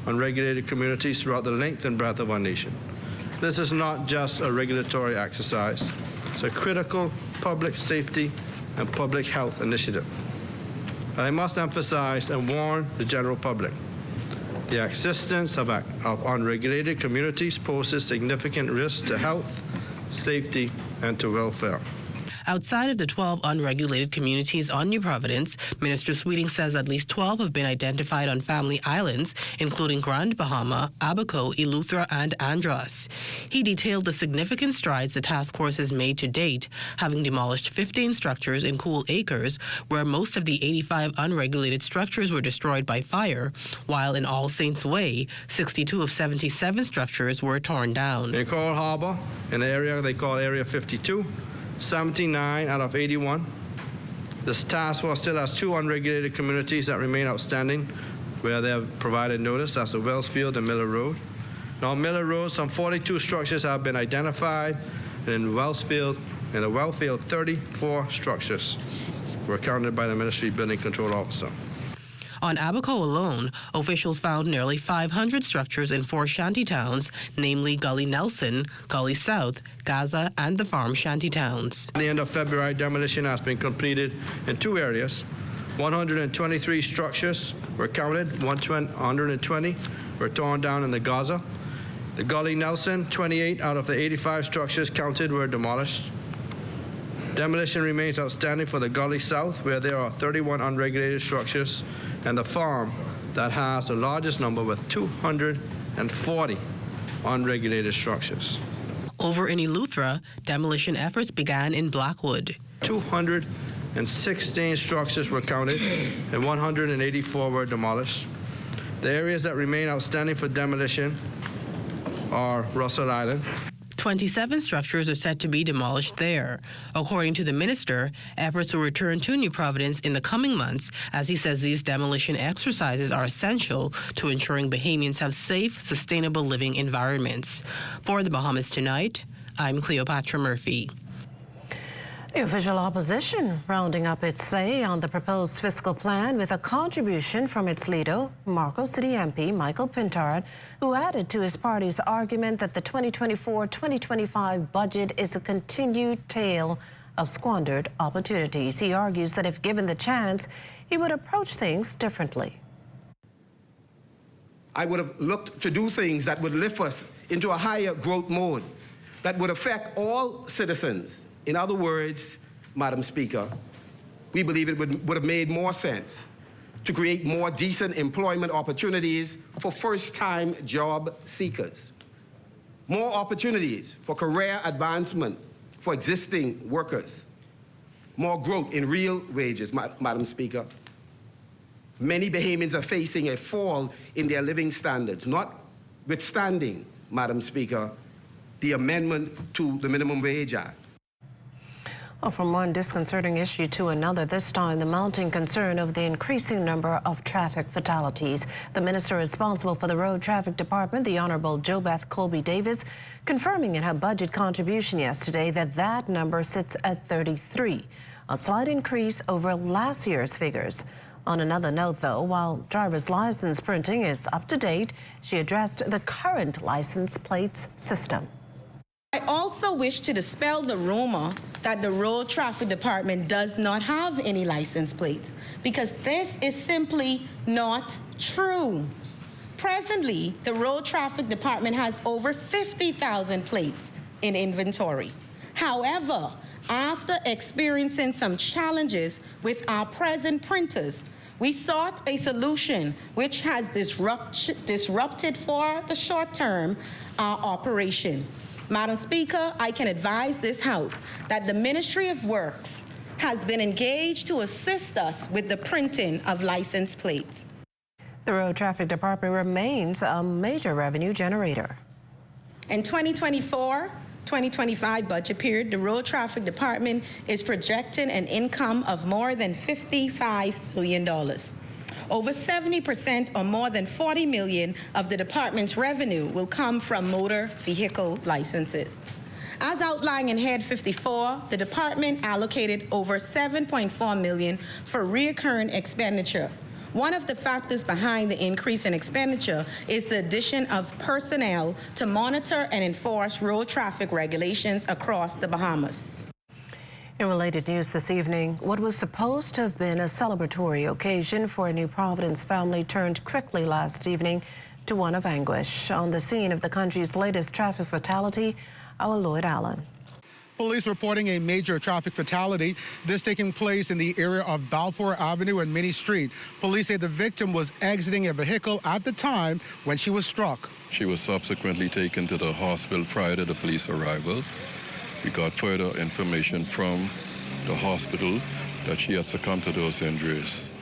unregulated communities throughout the length and breadth of our nation. This is not just a regulatory exercise. It's a critical public safety and public health initiative. I must emphasize and warn the general public. The existence of unregulated communities poses significant risks to health, safety, and to welfare. Outside of the 12 unregulated communities on New Providence, Minister Sweeting says at least 12 have been identified on family islands, including Grand Bahama, Abaco, Eleuthera, and Andros. He detailed the significant strides the task force has made to date, having demolished 15 structures in Cool Acres, where most of the 85 unregulated structures were destroyed by fire, while in All Saints Way, 62 of 77 structures were torn down. In Coral Harbour, in the area they call Area 52, 79 out of 81. This task force still has 2 unregulated communities that remain outstanding where they have provided notice. That's the Wellsfield and Miller Road. Now, on Miller Road, some 42 structures have been identified, and in the Wellsfield, 34 structures were counted by the Ministry Building Control Officer. On Abaco alone, officials found nearly 500 structures in 4 shantytowns, namely Gully Nelson, Gully South, Gaza, and the Farm shantytowns. At the end of February, demolition has been completed in 2 areas. 123 structures were counted, 120 were torn down in the Gaza. The Gully Nelson, 28 out of the 85 structures counted were demolished. Demolition remains outstanding for the Gully South, where there are 31 unregulated structures, and the Farm that has the largest number with 240 unregulated structures. Over in Eleuthera, demolition efforts began in Blackwood. 216 structures were counted and 184 were demolished. The areas that remain outstanding for demolition are Russell Island. 27 structures are set to be demolished there. According to the minister, efforts will return to New Providence in the coming months, as he says these demolition exercises are essential to ensuring Bahamians have safe, sustainable living environments. For the Bahamas Tonight, I'm Cleopatra Murphy. The official opposition rounding up its say on the proposed fiscal plan with a contribution from its leader, Marco City MP Michael Pintard, who added to his party's argument that the 2024-2025 budget is a continued tale of squandered opportunities. He argues that if given the chance, he would approach things differently. I would have looked to do things that would lift us into a higher growth mode that would affect all citizens. In other words, Madam Speaker, we believe it would have made more sense to create more decent employment opportunities for first-time job seekers, more opportunities for career advancement for existing workers, more growth in real wages, Madam Speaker. Many Bahamians are facing a fall in their living standards, notwithstanding, Madam Speaker, the amendment to the Minimum Wage Act. Well, from one disconcerting issue to another, this time the mounting concern of the increasing number of traffic fatalities. The minister responsible for the Road Traffic Department, the Honourable JoBeth Colby Davis, confirming in her budget contribution yesterday that that number sits at 33, a slight increase over last year's figures. On another note, though, while driver's license printing is up to date, she addressed the current license plates system. I also wish to dispel the rumor that the Road Traffic Department does not have any license plates, because this is simply not true. Presently, the Road Traffic Department has over 50,000 plates in inventory. However, after experiencing some challenges with our present printers, We sought a solution which has disrupted for the short term our operation. Madam Speaker, I can advise this House that the Ministry of Works has been engaged to assist us with the printing of license plates. The Road Traffic Department remains a major revenue generator. In 2024-2025 budget period, the Road Traffic Department is projecting an income of more than $55 million. Over 70% or more than $40 million of the department's revenue will come from motor vehicle licenses. As outlined in Head 54, the department allocated over $7.4 million for recurring expenditure. One of the factors behind the increase in expenditure is the addition of personnel to monitor and enforce road traffic regulations across the Bahamas. In related news this evening, what was supposed to have been a celebratory occasion for a New Providence family turned quickly last evening to one of anguish. On the scene of the country's latest traffic fatality, our Lloyd Allen. Police reporting a major traffic fatality, this taking place in the area of Balfour Avenue and Minnie Street. Police say the victim was exiting a vehicle at the time when she was struck. She was subsequently taken to the hospital prior to the police arrival. We got further information from the hospital that she had succumbed to those injuries.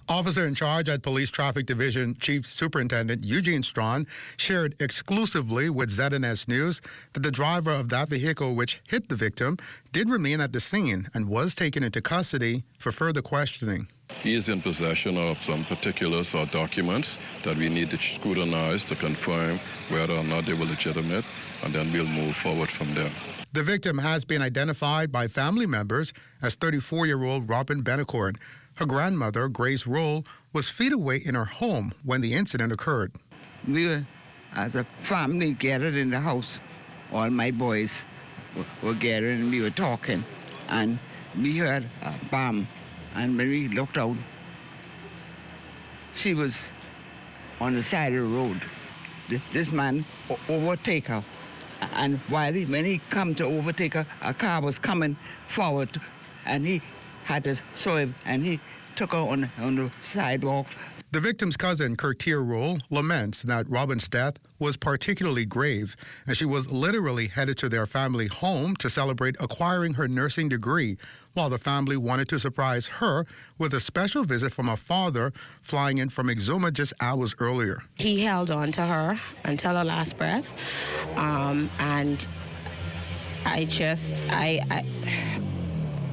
Officer in charge at Police Traffic Division Chief Superintendent Eugene Strawn shared exclusively with ZNS News that the driver of that vehicle which hit the victim did remain at the scene and was taken into custody for further questioning. He is in possession of some particulars or documents that we need to scrutinize to confirm whether or not they were legitimate, and then we'll move forward from there. The victim has been identified by family members as 34-year-old Robin Benacourt. Her grandmother, Grace Roll, was feet away in her home when the incident occurred. We were, as a family, gathered in the house. All my boys were gathered and we were talking. And we heard a bam. And when we looked out, she was on the side of the road. This man overtake her. And when he come to overtake her, a car was coming forward and he had to swerve, and he took her on the sidewalk. The victim's cousin, Curtier Roll, laments that Robin's death was particularly grave, and she was literally headed to their family home to celebrate acquiring her nursing degree, while the family wanted to surprise her with a special visit from her father, flying in from Exuma just hours earlier. He held on to her until her last breath, and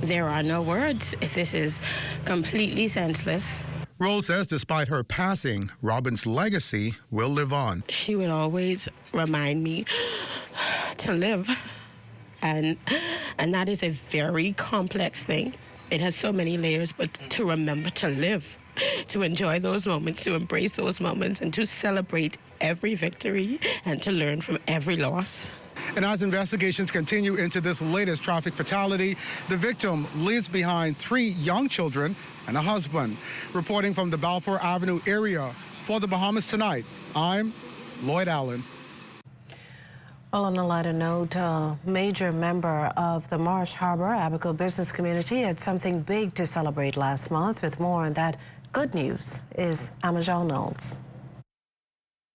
there are no words. This is completely senseless. Roll says despite her passing, Robin's legacy will live on. She would always remind me to live. And that is a very complex thing. It has so many layers, but to remember to live, to enjoy those moments, to embrace those moments, and to celebrate every victory and to learn from every loss. And as investigations continue into this latest traffic fatality, the victim leaves behind 3 young children and a husband. Reporting from the Balfour Avenue area for the Bahamas Tonight, I'm Lloyd Allen. Well, on a lighter note, a major member of the Marsh Harbour Abaco business community had something big to celebrate last month. With more on that good news is Amajal Knowles.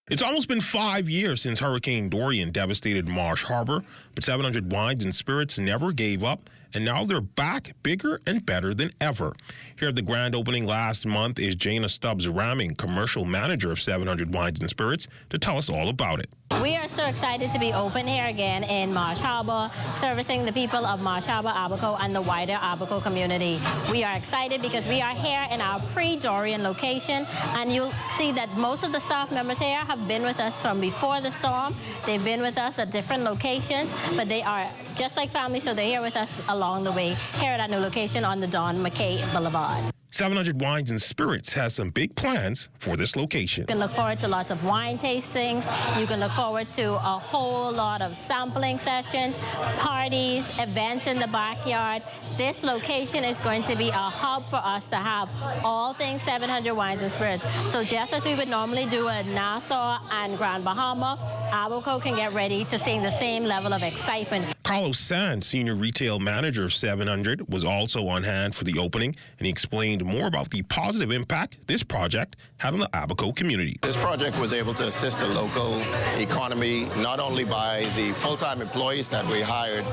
It's almost been 5 years since Hurricane Dorian devastated Marsh Harbour, but 700 Wines and Spirits never gave up, and now they're back bigger and better than ever. Here at the grand opening last month is Jana Stubbs-Ramming, commercial manager of 700 Wines and Spirits, to tell us all about it. We are so excited to be open here again in Marsh Harbour, servicing the people of Marsh Harbour, Abaco, and the wider Abaco community. We are excited because we are here in our pre-Dorian location, and you'll see that most of the staff members here have been with us from before the storm. They've been with us at different locations, but they are just like family, so they're here with us along the way, here at our new location on the Don McKay Boulevard. 700 Wines and Spirits has some big plans for this location. You can look forward to lots of wine tastings. You can look forward to a whole lot of sampling sessions, parties, events in the backyard. This location is going to be a hub for us to have all things 700 Wines and Spirits. So just as we would normally do at Nassau and Grand Bahama, Abaco can get ready to seeing the same level of excitement. Carlos Sanz, Senior Retail Manager of 700, was also on hand for the opening, and he explained more about the positive impact this project had on the Abaco community. This project was able to assist the local economy not only by the full-time employees that we hired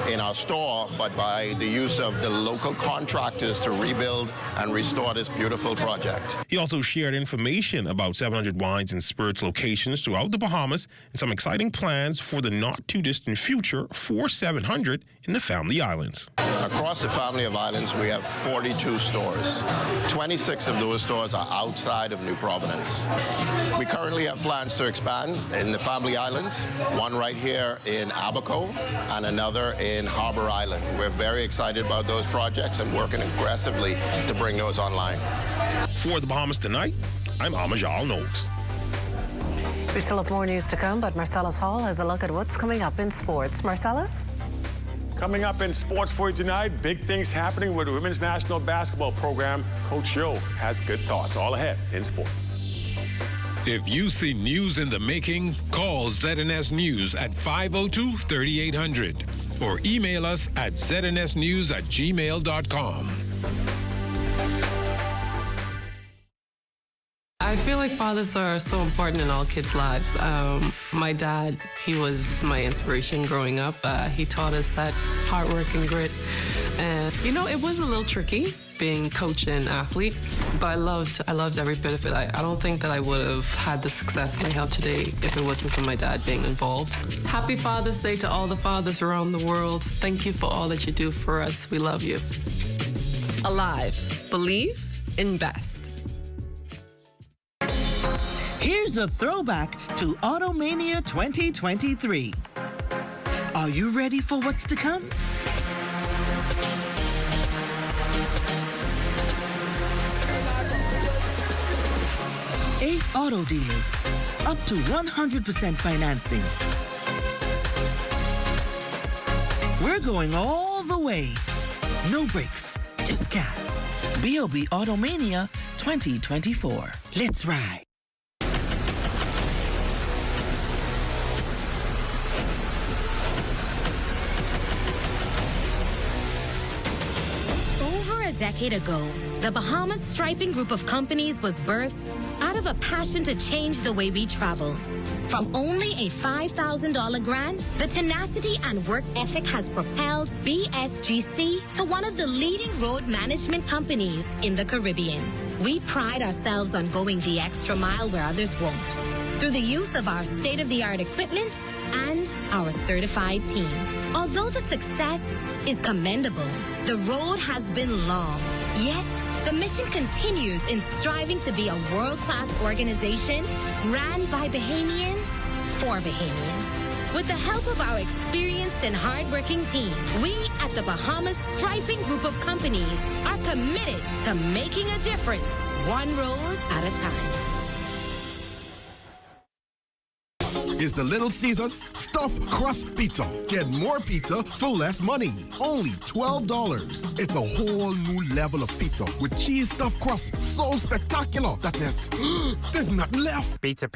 in our store, but by the use of the local contractors to rebuild and restore this beautiful project. He also shared information about 700 Wines and Spirits locations throughout the Bahamas and some exciting plans for the not-too-distant future for 700 in the Family Islands. Across the family of islands, we have 42 stores. 26 of those stores are outside of New Providence. We currently have plans to expand in the family islands, one right here in Abaco and another in Harbour Island. We're very excited about those projects and working aggressively to bring those online. For the Bahamas Tonight, I'm Amajal Noakes. We still have more news to come, but Marcellus Hall has a look at what's coming up in sports. Marcellus? Coming up in sports for you tonight, big things happening with the women's national basketball program. Coach Yo has good thoughts. All ahead in sports. If you see news in the making, call ZNS News at 502-3800 or email us at znsnews@gmail.com. I feel like fathers are so important in all kids' lives. My dad, he was my inspiration growing up. He taught us that hard work and grit. And, you know, it was a little tricky being coach and athlete, but I loved every bit of it. I don't think that I would have had the success that I have today if it wasn't for my dad being involved. Happy Father's Day to all the fathers around the world. Thank you for all that you do for us. We love you. Alive. Believe. Invest. Here's a throwback to Automania 2023. Are you ready for what's to come? Eight auto dealers, up to 100% financing. We're going all the way. No brakes, just gas. B.O.B. Automania 2024. Let's ride. A decade ago, the Bahamas Striping Group of companies was birthed out of a passion to change the way we travel. From only a $5,000 grant, the tenacity and work ethic has propelled BSGC to one of the leading road management companies in the Caribbean. We pride ourselves on going the extra mile where others won't, through the use of our state-of-the-art equipment and our certified team. Although the success is commendable, the road has been long. Yet, the mission continues in striving to be a world-class organization ran by Bahamians for Bahamians. With the help of our experienced and hardworking team, we at the Bahamas Striping Group of Companies are committed to making a difference, one road at a time. Is the Little Caesars Stuffed Crust Pizza. Get more pizza for less money. Only $12. It's a whole new level of pizza with cheese stuffed crust so spectacular that there's nothing left. Pizza.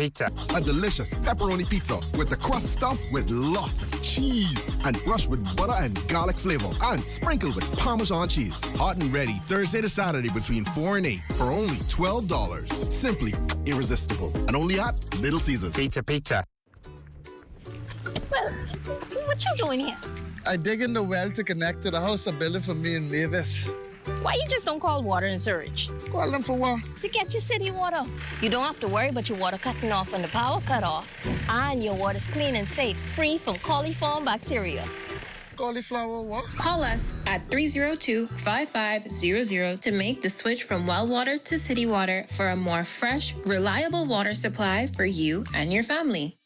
A delicious pepperoni pizza with the crust stuffed with lots of cheese and brushed with butter and garlic flavor and sprinkled with Parmesan cheese. Hot and ready Thursday to Saturday between 4 and 8 for only $12. Simply irresistible. And only at Little Caesars. Pizza. Well, what you doing here? I dig in the well to connect to the house I'm building for me and Mavis. Why you just don't call water and sewage? Call them for what? To get your city water. You don't have to worry about your water cutting off when the power cut off. And your water's clean and safe, free from coliform bacteria. Cauliflower what? Call us at 302-5500 to make the switch from well water to city water for a more fresh, reliable water supply for you and your family.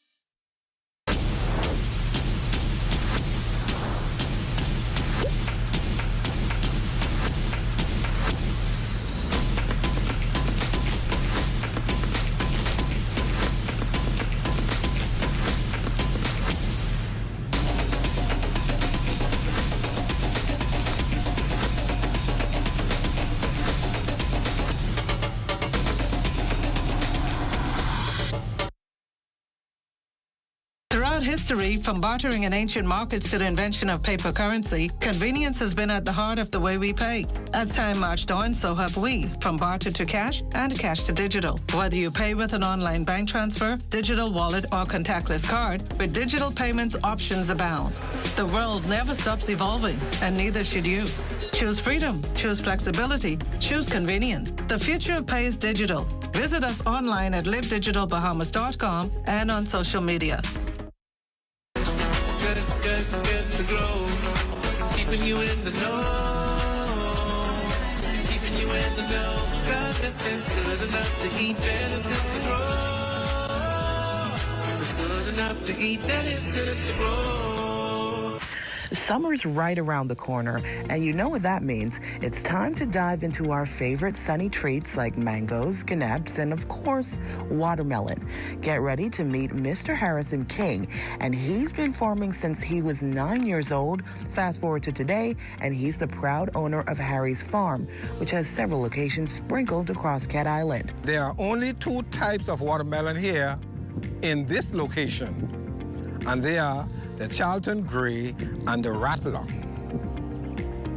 history, from bartering in ancient markets to the invention of paper currency, convenience has been at the heart of the way we pay. As time marched on, so have we, from barter to cash and cash to digital. Whether you pay with an online bank transfer, digital wallet, or contactless card, with digital payments, options abound. The world never stops evolving, and neither should you. Choose freedom, choose flexibility, choose convenience. The future of pay is digital. Visit us online at livedigitalbahamas.com and on social media. Good to grow. Keeping you in the know. Keeping you in the know. God, it's good enough to eat, and it's good to grow. It's good enough to eat, and it's good to grow. Summer's right around the corner, and you know what that means. It's time to dive into our favorite sunny treats like mangoes, ganebs, and of course, watermelon. Get ready to meet Mr. Harrison King, and he's been farming since he was 9 years old. Fast forward to today, and he's the proud owner of Harry's Farm, which has several locations sprinkled across Cat Island. There are only 2 types of watermelon here in this location, and they are the Charlton Gray and the Rattler.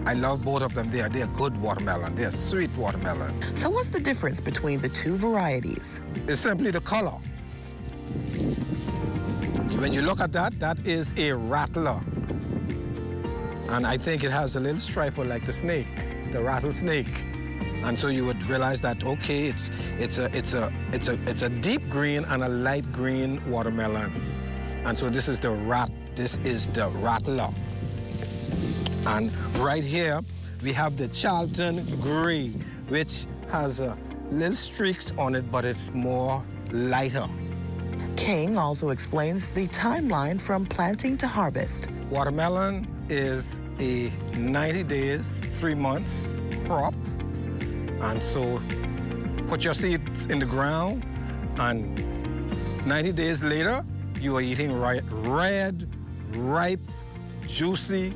I love both of them. They're good watermelon. They're sweet watermelon. So what's the difference between the 2 varieties? It's simply the color. When you look at that, that is a Rattler. And I think it has a little stripe like the snake, the rattlesnake. And so you would realize that, okay, it's a deep green and a light green watermelon. And so this is the Rattler. And right here, we have the Charlton Gray, which has little streaks on it, but it's more lighter. King also explains the timeline from planting to harvest. Watermelon is a 90 days, 3 months crop. And so put your seeds in the ground, and 90 days later, you are eating red, ripe, juicy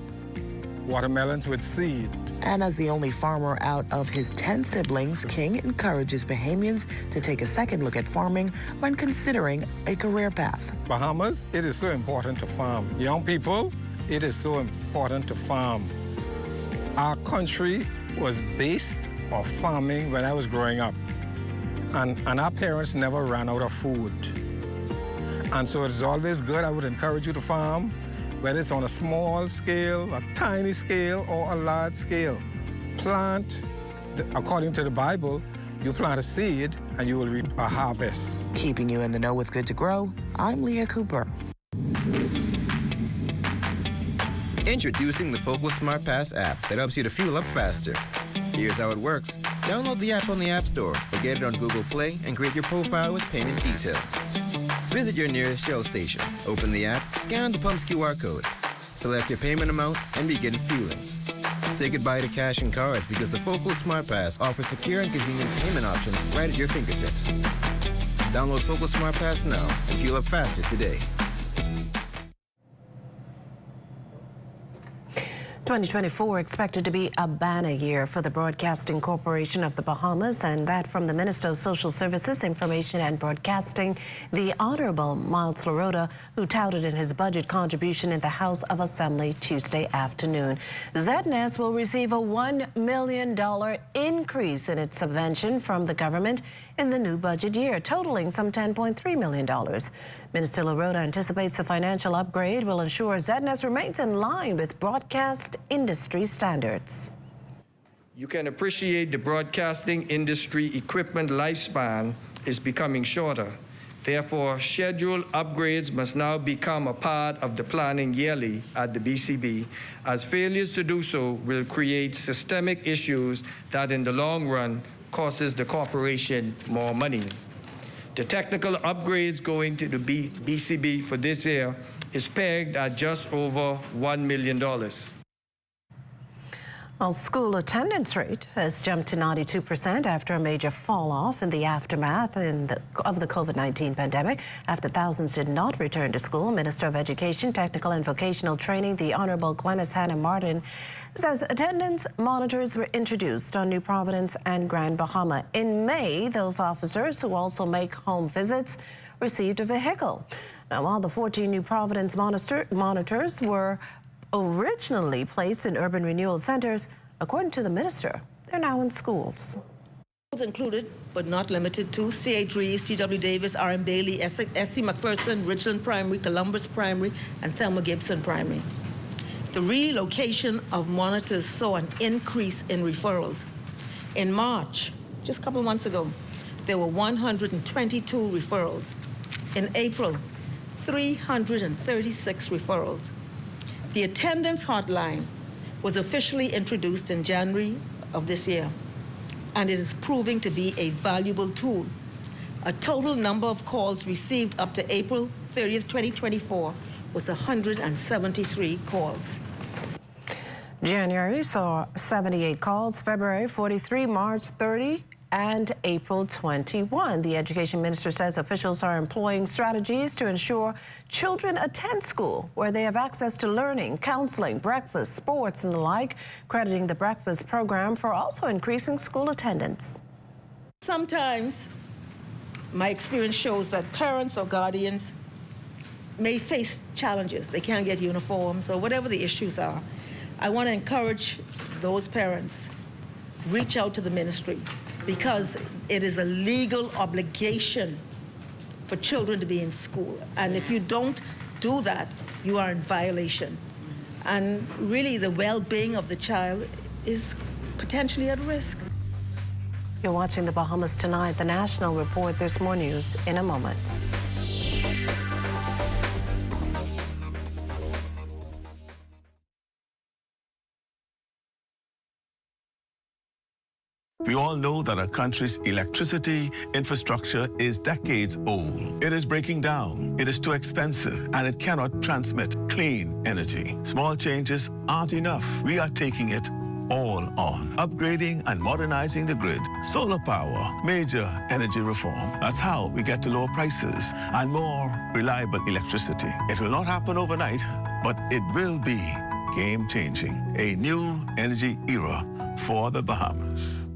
watermelons with seed. And as the only farmer out of his 10 siblings, King encourages Bahamians to take a second look at farming when considering a career path. Bahamas, it is so important to farm. Young people, it is so important to farm. Our country was based on farming when I was growing up. And our parents never ran out of food. And so it's always good. I would encourage you to farm, whether it's on a small scale, a tiny scale, or a large scale. Plant, according to the Bible, you plant a seed and you will reap a harvest. Keeping you in the know with Good to Grow, I'm Leah Cooper. Introducing the Focal Smart Pass app that helps you to fuel up faster. Here's how it works. Download the app on the App Store or get it on Google Play and create your profile with payment details. Visit your nearest Shell station, open the app, scan the pump's QR code, select your payment amount, and begin fueling. Say goodbye to cash and cards because the Focal Smart Pass offers secure and convenient payment options right at your fingertips. Download Focal Smart Pass now and fuel up faster today. 2024 expected to be a banner year for the Broadcasting Corporation of the Bahamas, and that from the Minister of Social Services, Information and Broadcasting, the Honorable Miles Lorota, who touted in his budget contribution in the House of Assembly Tuesday afternoon. ZNS will receive a $1 million increase in its subvention from the government in the new budget year, totaling some $10.3 million. Minister Lorota anticipates the financial upgrade will ensure ZNS remains in line with broadcast industry standards. You can appreciate the broadcasting industry equipment lifespan is becoming shorter. Therefore, scheduled upgrades must now become a part of the planning yearly at the BCB, as failures to do so will create systemic issues that in the long run causes the corporation more money. The technical upgrades going to the BCB for this year is pegged at just over $1 million. Well, school attendance rate has jumped to 92% after a major fall-off in the aftermath of the COVID-19 pandemic. After thousands did not return to school, Minister of Education, Technical and Vocational Training, the Honorable Glenys Hannah Martin, says attendance monitors were introduced on New Providence and Grand Bahama. In May, those officers who also make home visits received a vehicle. Now, while the 14 new Providence monitors were originally placed in urban renewal centers, according to the minister, they're now in schools. Included, but not limited to, C.H. Rees, T.W. Davis, R.M. Bailey, S.C. McPherson, Richland Primary, Columbus Primary, and Thelma Gibson Primary. The relocation of monitors saw an increase in referrals. In March, just a couple of months ago, there were 122 referrals. In April, 336 referrals. The attendance hotline was officially introduced in January of this year, and it is proving to be a valuable tool. A total number of calls received up to April 30th, 2024 was 173 calls. January saw 78 calls, February 43, March 30, and April 21. The education minister says officials are employing strategies to ensure children attend school where they have access to learning, counseling, breakfast, sports, and the like, crediting the breakfast program for also increasing school attendance. Sometimes my experience shows that parents or guardians may face challenges. They can't get uniforms or whatever the issues are. I want to encourage those parents, reach out to the ministry, because it is a legal obligation for children to be in school. And if you don't do that, you are in violation. And really, the well-being of the child is potentially at risk. You're watching the Bahamas Tonight, the National Report. There's more news in a moment. We all know that our country's electricity infrastructure is decades old. It is breaking down, it is too expensive, and it cannot transmit clean energy. Small changes aren't enough. We are taking it all on. Upgrading and modernizing the grid, solar power, major energy reform. That's how we get to lower prices and more reliable electricity. It will not happen overnight, but it will be game-changing. A new energy era for the Bahamas.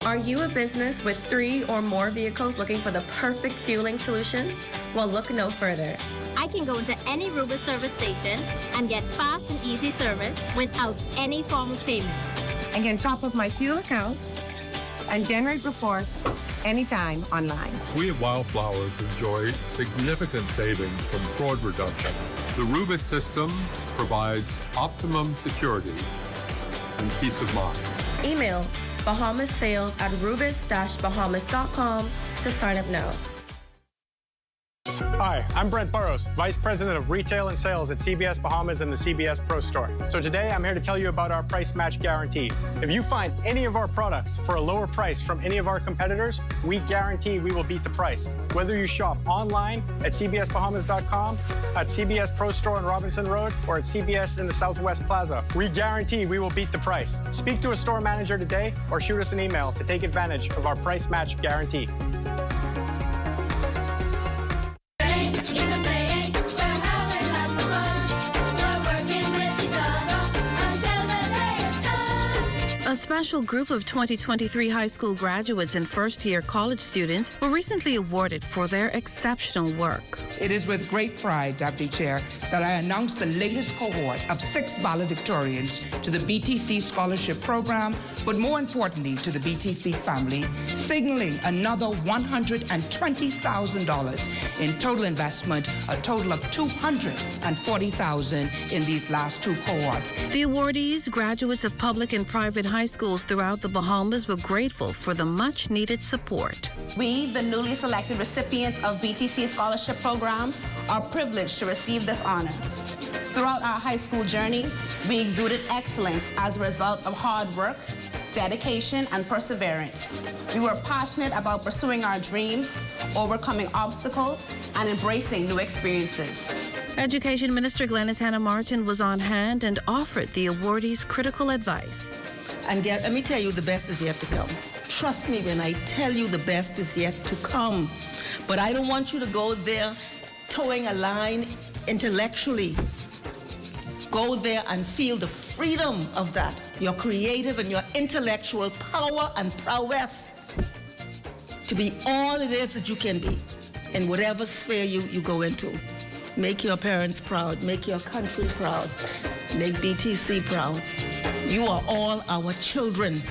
Are you a business with 3 or more vehicles looking for the perfect fueling solution? Well, look no further. I can go to any Rubis service station and get fast and easy service without any form of payment. I can top up my fuel account and generate reports anytime online. We at Wildflowers enjoy significant savings from fraud reduction. The Rubis system provides optimum security and peace of mind. Email bahamassales@rubis-bahamas.com to sign up now. Hi, I'm Brent Burrows, Vice President of Retail and Sales at CBS Bahamas and the CBS Pro Store. So today I'm here to tell you about our price match guarantee. If you find any of our products for a lower price from any of our competitors, we guarantee we will beat the price. Whether you shop online at cbsbahamas.com, at CBS Pro Store on Robinson Road, or at CBS in the Southwest Plaza, we guarantee we will beat the price. Speak to a store manager today or shoot us an email to take advantage of our price match guarantee. A special group of 2023 high school graduates and first-year college students were recently awarded for their exceptional work. It is with great pride, Deputy Chair, that I announce the latest cohort of 6 valedictorians to the BTC Scholarship Program, but more importantly to the BTC family, signaling another $120,000 in total investment, a total of $240,000 in these last 2 cohorts. The awardees, graduates of public and private high schools throughout the Bahamas, were grateful for the much-needed support. We, the newly selected recipients of BTC Scholarship Program, are privileged to receive this honor. Throughout our high school journey, we exuded excellence as a result of hard work, dedication, and perseverance. We were passionate about pursuing our dreams, overcoming obstacles, and embracing new experiences. Education Minister Glenys Hannah Martin was on hand and offered the awardees critical advice. And let me tell you, the best is yet to come. Trust me when I tell you the best is yet to come. But I don't want you to go there towing a line intellectually. Go there and feel the freedom of that, your creative and your intellectual power and prowess to be all it is that you can be in whatever sphere you go into. Make your parents proud, make your country proud, make BTC proud. You are all our children.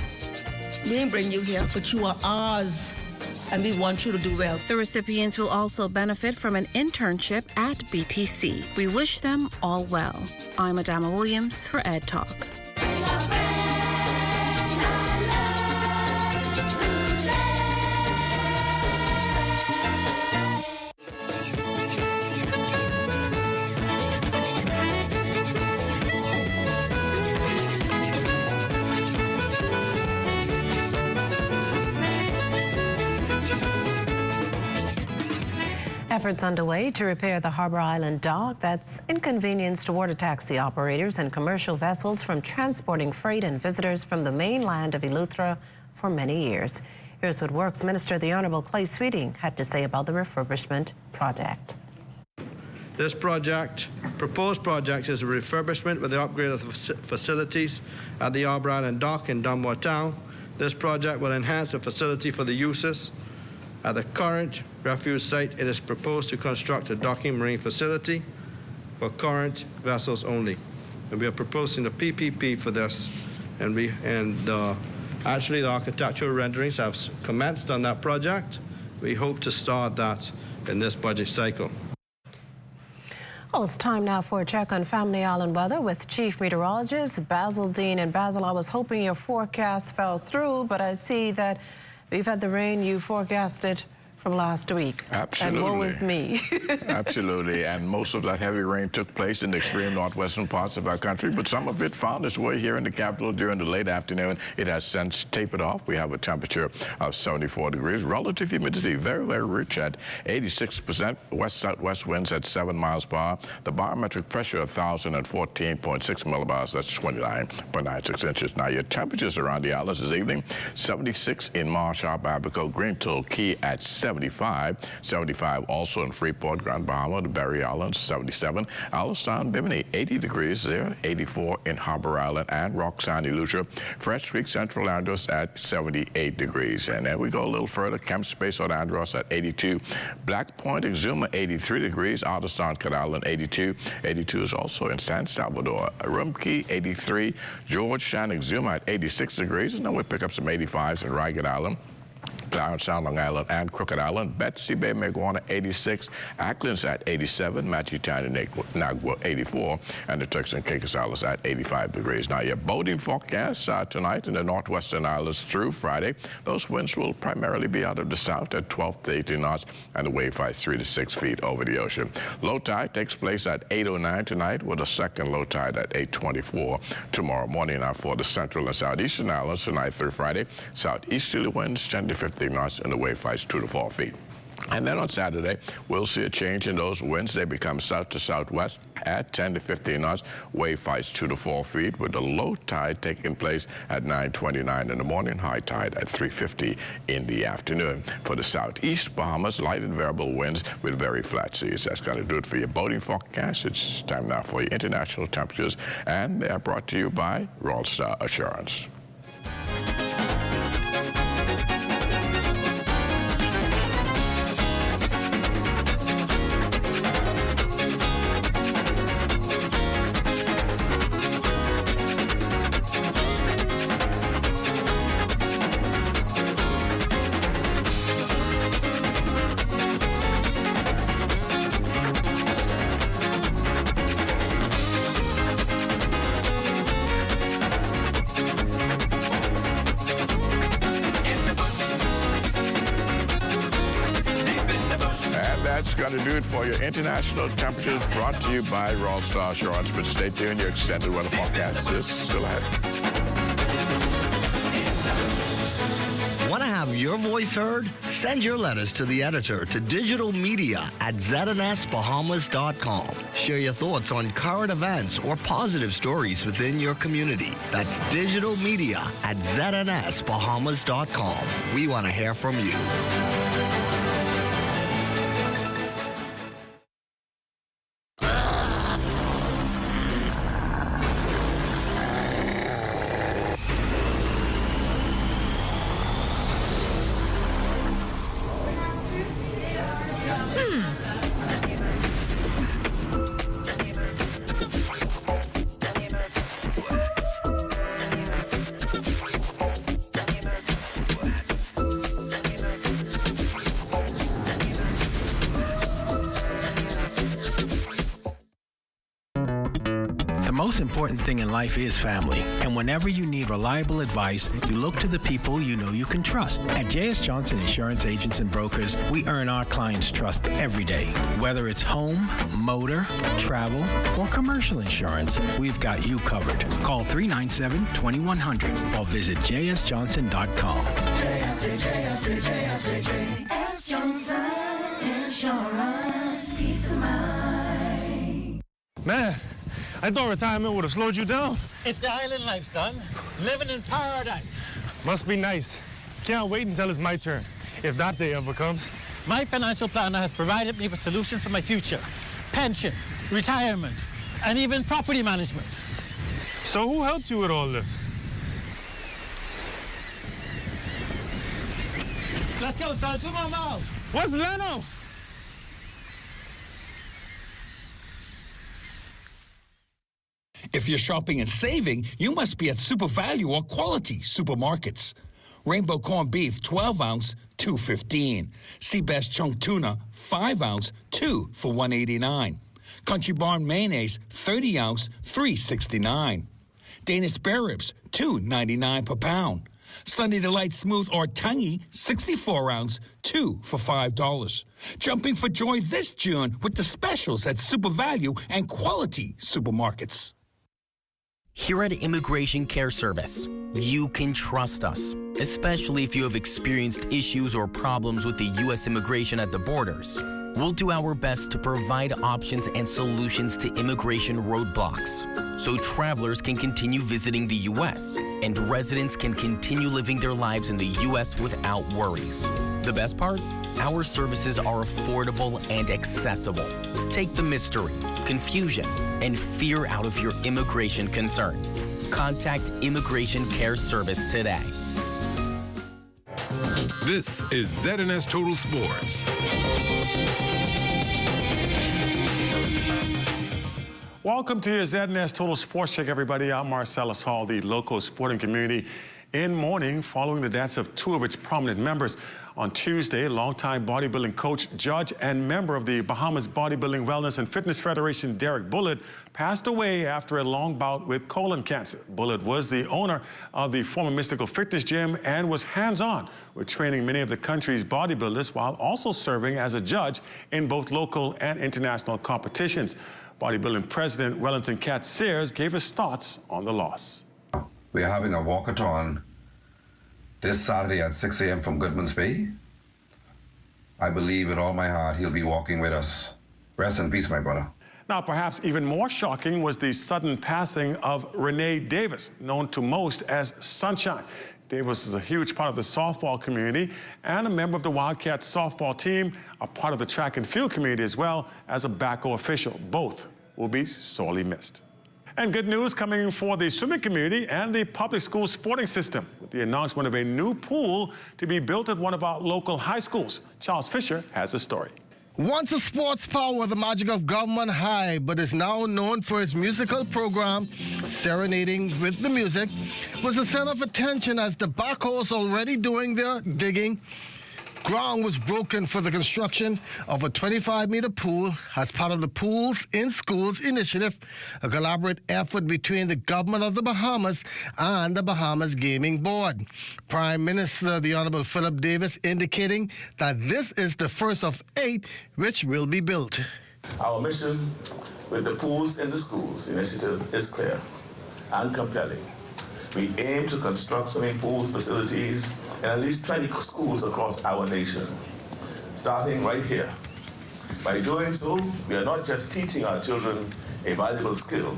We didn't bring you here, but you are ours, and we want you to do well. The recipients will also benefit from an internship at BTC. We wish them all well. I'm Adama Williams for Ed Talk. Efforts underway to repair the Harbour Island dock that's inconvenienced water taxi operators and commercial vessels from transporting freight and visitors from the mainland of Eleuthera for many years. Here's what Works Minister, the Honourable Clay Sweeting, had to say about the refurbishment project. This proposed project is a refurbishment with the upgrade of the facilities at the Harbour Island dock in Dunmore Town. This project will enhance the facility for the users. At the current refuge site, it is proposed to construct a docking marine facility for current vessels only. And we are proposing a PPP for this. Actually, the architectural renderings have commenced on that project. We hope to start that in this budget cycle. Well, it's time now for a check on Family Island weather with Chief Meteorologist Basil Dean. And Basil, I was hoping your forecast fell through, but I see that we've had the rain you forecasted from last week. Absolutely. And woe is me. Absolutely. And most of that heavy rain took place in the extreme northwestern parts of our country, but some of it found its way here in the capital during the late afternoon. It has since tapered off. We have a temperature of 74 degrees. Relative humidity very, very rich at 86%. West-southwest winds at 7 miles per hour. The barometric pressure 1,014.6 millibars. That's 29.96 inches. Now, your temperatures around the islands this evening: 76 in Marsh Harbour, Abaco, Greentoll Key at 75 also in Freeport, Grand Bahama, the Berry Islands, 77. Allenstown, Bimini, 80 degrees there, 84 in Harbour Island and Roxanne, Eleuthera. Fresh Creek, Central Andros at 78 degrees. And then we go a little further, Kemp Space on Andros at 82. Black Point, Exuma, 83 degrees. Alderstown, Cat Island, 82. 82 is also in San Salvador. Rumkey, 83. Georgetown, Exuma at 86 degrees. And then we pick up some 85s in Ragged Island, Clarence Sound, Long Island, and Crooked Island. Betsy Bay, Meguana, 86. Ackland's at 87. Matchetown and Nagua, 84. And the Turks and Caicos Islands at 85 degrees. Now, your boating forecast tonight in the northwestern islands through Friday. Those winds will primarily be out of the south at 12 to 18 knots, and the wave height 3 to 6 feet over the ocean. Low tide takes place at 8:09 tonight, with a second low tide at 8:24 tomorrow morning. Now, for the central and southeastern islands tonight through Friday, southeasterly winds 10 to 15 knots, and the wave height 2 to 4 feet. And then on Saturday, we'll see a change in those winds. They become south to southwest at 10 to 15 knots, wave heights 2 to 4 feet, with the low tide taking place at 9:29 in the morning, high tide at 3:50 in the afternoon. For the southeast Bahamas, light and variable winds with very flat seas. That's going to do it for your boating forecast. It's time now for your international temperatures, and they are brought to you by Royal Star Assurance. That's going to do it for your international temperatures, brought to you by Royal Star Assurance. But stay tuned, your extended weather forecast is still ahead. Want to have your voice heard? Send your letters to the editor to digitalmedia@znsbahamas.com. Share your thoughts on current events or positive stories within your community. That's digitalmedia@znsbahamas.com. We want to hear from you. The most important thing in life is family, and whenever you need reliable advice, you look to the people you know you can trust. At J.S. Johnson Insurance Agents and Brokers, we earn our clients' trust every day. Whether it's home, motor, travel, or commercial insurance, we've got you covered. Call 397-2100 or visit jsjohnson.com. JS Johnson Insurance, peace of mind. Man, I thought retirement would have slowed you down. It's the island life, son. Living in paradise. Must be nice. Can't wait until it's my turn, if that day ever comes. My financial planner has provided me with solutions for my future. Pension, retirement, and even property management. So who helped you with all this? Let's go, son. 2 more miles. What's Leno? If you're shopping and saving, you must be at Super Value or Quality Supermarkets. Rainbow corned beef, 12-ounce, $2.15. Seabass chunk tuna, 5-ounce, 2 for $1.89. Country Barn mayonnaise, 30-ounce, $3.69. Danish spare ribs, $2.99 per pound. Sunday Delight smooth or tangy, 64-ounce, 2 for $5. Jumping for joy this June with the specials at Super Value and Quality Supermarkets. Here at Immigration Care Service, you can trust us, especially if you have experienced issues or problems with the U.S. immigration at the borders. We'll do our best to provide options and solutions to immigration roadblocks so travelers can continue visiting the U.S. and residents can continue living their lives in the U.S. without worries. The best part? Our services are affordable and accessible. Take the mystery, confusion, and fear out of your immigration concerns. Contact Immigration Care Service today. This is ZNS Total Sports. Welcome to your ZNS Total Sports Check, everybody. I'm Marcellus Hall, the local sporting community in mourning following the deaths of 2 of its prominent members. On Tuesday, longtime bodybuilding coach, judge, and member of the Bahamas Bodybuilding Wellness and Fitness Federation, Derek Bullard, passed away after a long bout with colon cancer. Bullard was the owner of the former Mystical Fitness Gym and was hands-on with training many of the country's bodybuilders while also serving as a judge in both local and international competitions. Bodybuilding president Wellington Cat Sears gave his thoughts on the loss. We're having a walkathon this Saturday at 6 a.m. from Goodman's Bay. I believe with all my heart he'll be walking with us. Rest in peace, my brother. Now, perhaps even more shocking was the sudden passing of Renee Davis, known to most as Sunshine. Davis is a huge part of the softball community and a member of the Wildcat softball team, a part of the track and field community as well as a Abaco official. Both will be sorely missed. And good news coming for the swimming community and the public school sporting system with the announcement of a new pool to be built at one of our local high schools. Charles Fisher has the story. Once a sports power with the magic of Government High, but is now known for its musical program, Serenading with the Music, was the center of attention as the Abacos already doing their digging. Ground was broken for the construction of a 25-meter pool as part of the Pools in Schools initiative, a collaborative effort between the government of the Bahamas and the Bahamas Gaming Board. Prime Minister, the Honorable Philip Davis, indicating that this is the first of 8 which will be built. Our mission with the Pools in the Schools initiative is clear and compelling. We aim to construct swimming pools, facilities in at least 20 schools across our nation, starting right here. By doing so, we are not just teaching our children a valuable skill,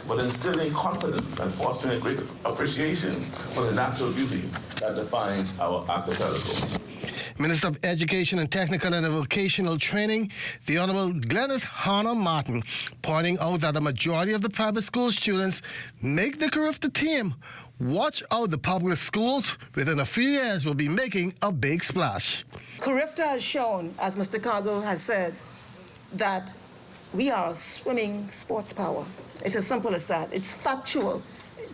but instilling confidence and fostering a great appreciation for the natural beauty that defines our archipelago. Minister of Education and Technical and Vocational Training, the Honorable Glenys Hannah Martin, pointing out that the majority of the private school students make the Carifta team. Watch out, the public schools within a few years will be making a big splash. Carifta has shown, as Mr. Cargill has said, that we are a swimming sports power. It's as simple as that. It's factual,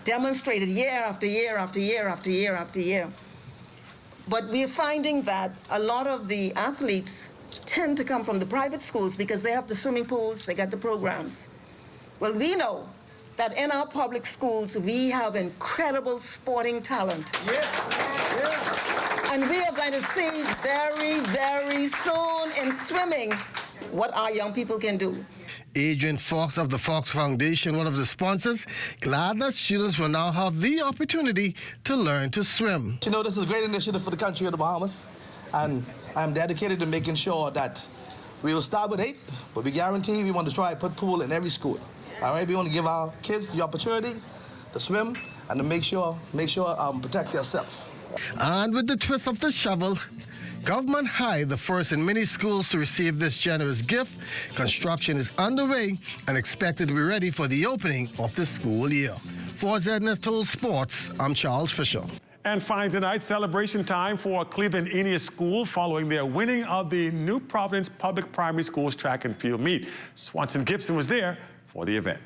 demonstrated year after year after year after year after year. But we're finding that a lot of the athletes tend to come from the private schools because they have the swimming pools, they got the programs. Well, we know that in our public schools, we have incredible sporting talent. And we are going to see very, very soon in swimming what our young people can do. Adrian Fox of the Fox Foundation, one of the sponsors, glad that students will now have the opportunity to learn to swim. You know, this is a great initiative for the country of the Bahamas, and I'm dedicated to making sure that we will start with 8, but we guarantee we want to try to put pool in every school. All right, we want to give our kids the opportunity to swim and to make sure protect themselves. And with the twist of the shovel, Government High, the first in many schools to receive this generous gift, construction is underway and expected to be ready for the opening of the school year. For ZNS Total Sports, I'm Charles Fisher. And finally tonight, celebration time for Cleveland Indian School following their winning of the New Providence Public Primary Schools track and field meet. Swanson Gibson was there for the event.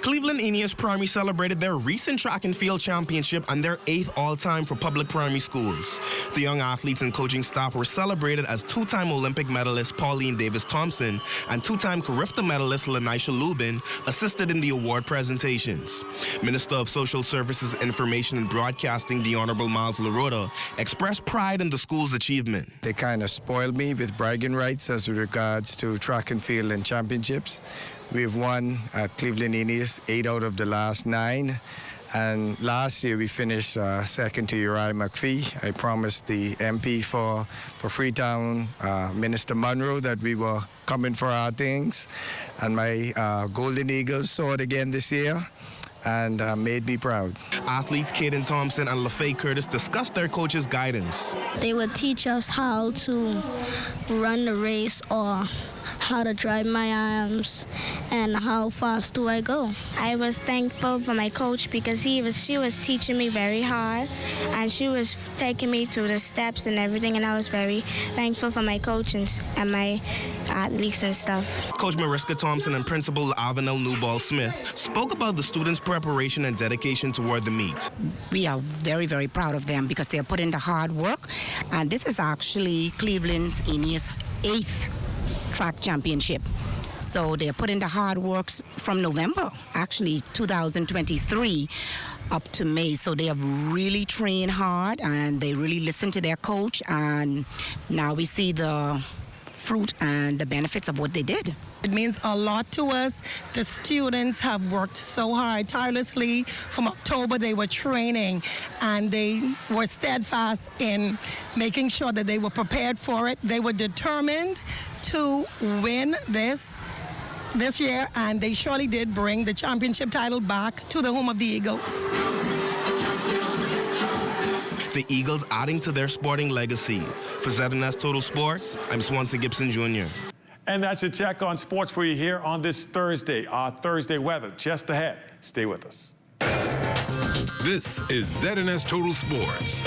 Cleveland Indians Primary celebrated their recent track and field championship and their 8th all-time for public primary schools. The young athletes and coaching staff were celebrated as 2-time Olympic medalist Pauline Davis-Thompson and 2-time Carifta medalist Lanisha Lubin assisted in the award presentations. Minister of Social Services, Information and Broadcasting, the Honorable Miles LaRota, expressed pride in the school's achievement. They kind of spoiled me with bragging rights as regards to track and field and championships. We've won at Cleveland Indians 8 out of the last 9. And last year we finished second to Uriah McPhee. I promised the MP for Freetown, Minister Munro, that we were coming for our things. And my Golden Eagles saw it again this year and made me proud. Athletes Caden Thompson and LaFay Curtis discussed their coach's guidance. They would teach us how to run the race or how to drive my arms and how fast do I go. I was thankful for my coach because she was teaching me very hard and she was taking me through the steps and everything, and I was very thankful for my coach and my athletes and stuff. Coach Mariska Thompson and Principal Avenel Newball Smith spoke about the students' preparation and dedication toward the meet. We are very, very proud of them because they're putting the hard work, and this is actually Cleveland's Indians' 8th track championship. So they're putting the hard works from November, actually 2023, up to May. So they have really trained hard and they really listened to their coach, and now we see the fruit and the benefits of what they did. It means a lot to us. The students have worked so hard, tirelessly. From October, they were training, and they were steadfast in making sure that they were prepared for it. They were determined to win this year, and they surely did bring the championship title back to the home of the Eagles. The Eagles adding to their sporting legacy. For ZNS Total Sports, I'm Swanson Gibson Jr. And that's your check on sports for you here on this Thursday. Our Thursday weather just ahead. Stay with us. This is ZNS Total Sports.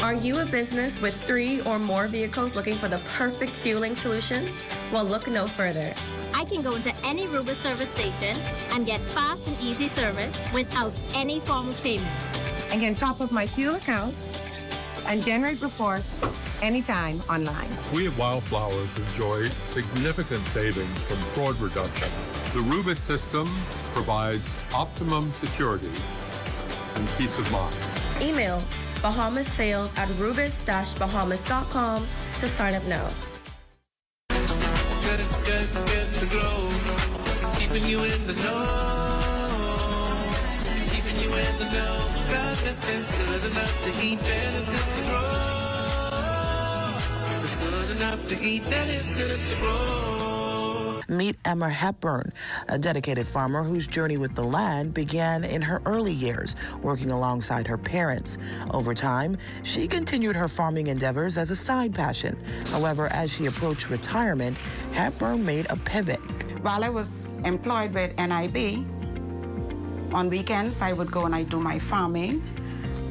Are you a business with 3 or more vehicles looking for the perfect fueling solution? Well, look no further. I can go to any Rubis service station and get fast and easy service without any form of payment. I can top up my fuel account and generate reports anytime online. We at Wildflowers enjoy significant savings from fraud reduction. The Rubis system provides optimum security and peace of mind. Email BahamasSales@rubis-bahamas.com to sign up now. good to grow. Keeping you in the know. Keeping you in the know. God, it's good enough to eat and it's good to grow. It's good enough to eat and it's good to grow. Meet Emma Hepburn, a dedicated farmer whose journey with the land began in her early years, working alongside her parents. Over time, she continued her farming endeavors as a side passion. However, as she approached retirement, Hepburn made a pivot. While I was employed with NIB, on weekends I would go and I do my farming,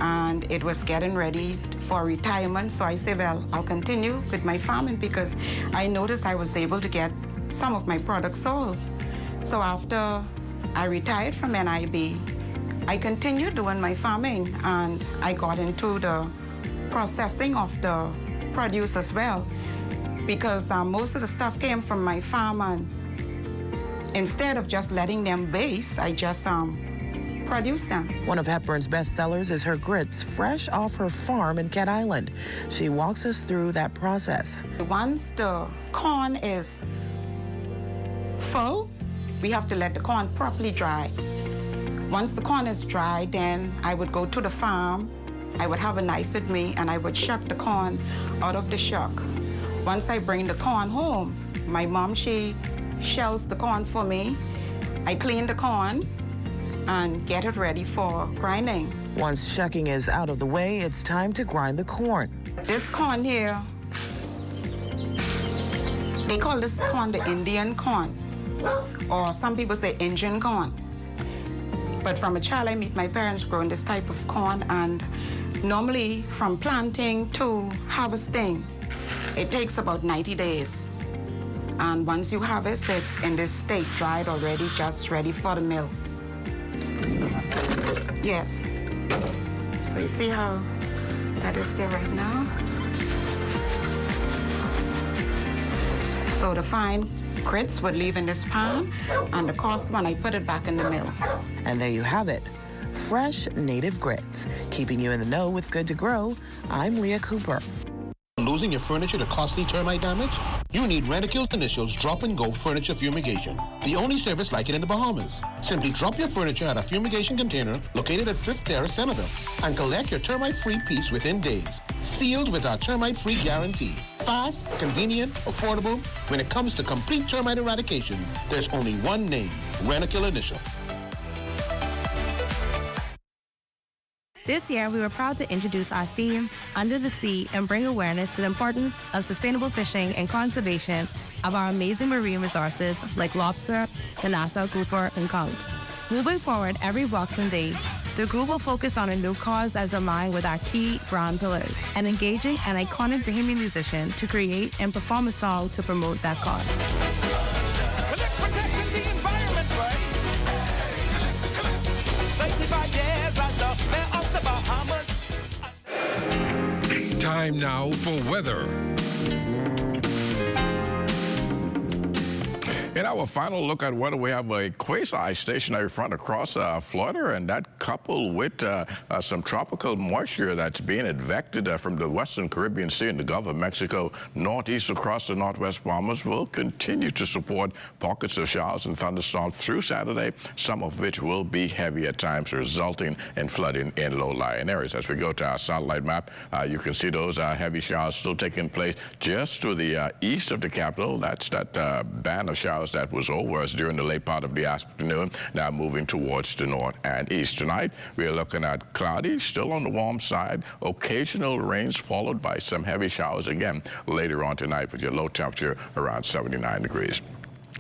and it was getting ready for retirement, so I said, well, I'll continue with my farming because I noticed I was able to get some of my products sold. So after I retired from NIB, I continued doing my farming, and I got into the processing of the produce as well, because most of the stuff came from my farm, and instead of just letting them base, I just produce them. One of Hepburn's best sellers is her grits, fresh off her farm in Cat Island. She walks us through that process. Once the corn is full, we have to let the corn properly dry. Once the corn is dry, then I would go to the farm. I would have a knife with me, and I would shuck the corn out of the shuck. Once I bring the corn home, my mom, she shells the corn for me. I clean the corn and get it ready for grinding. Once shucking is out of the way, it's time to grind the corn. This corn here, they call this corn the Indian corn, or some people say Indian corn. But from a child, I meet my parents growing this type of corn, and normally from planting to harvesting, it takes about 90 days. And once you harvest, it's in this state, dried already, just ready for the mill. Yes. So you see how that is there right now? So the fine grits would leave in this pan, and the coarse one, I put it back in the mill. And there you have it. Fresh native grits. Keeping you in the know with Good to Grow, I'm Leah Cooper. Losing your furniture to costly termite damage? You need Rentokil's Initials Drop and Go Furniture Fumigation, the only service like it in the Bahamas. Simply drop your furniture at a fumigation container located at 5th Terrace, Centerville, and collect your termite-free piece within days. Sealed with our termite-free guarantee. Fast, convenient, affordable. When it comes to complete termite eradication, there's only one name, Rentokil Initial. This year, we were proud to introduce our theme, Under the Sea, and bring awareness to the importance of sustainable fishing and conservation of our amazing marine resources like lobster, the Nassau grouper, and conch. Moving forward every Boxing Day, the group will focus on a new cause as aligned with our key brand pillars and engaging an iconic Bahamian musician to create and perform a song to promote that cause. Time now for weather. In our final look at weather, we have a quasi-stationary front across Florida, and that coupled with some tropical moisture that's being advected from the western Caribbean Sea and the Gulf of Mexico northeast across the northwest Bahamas will continue to support pockets of showers and thunderstorms through Saturday, some of which will be heavy at times, resulting in flooding in low-lying areas. As we go to our satellite map, you can see those heavy showers still taking place just to the east of the capital. That's that band of showers that was over us during the late part of the afternoon, now moving towards the north and east. Tonight, we are looking at cloudy, still on the warm side, occasional rains followed by some heavy showers again later on tonight with your low temperature around 79 degrees.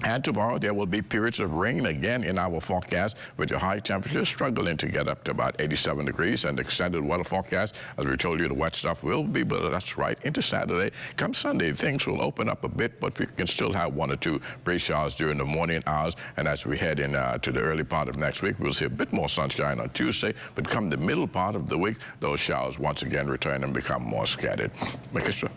And tomorrow, there will be periods of rain again in our forecast, with your high temperatures struggling to get up to about 87 degrees. And extended weather forecast, as we told you, the wet stuff will be with us right into Saturday. Come Sunday, things will open up a bit, but we can still have one or two brief showers during the morning hours. And as we head into the early part of next week, we'll see a bit more sunshine on Tuesday. But come the middle part of the week, those showers once again return and become more scattered. Makisha?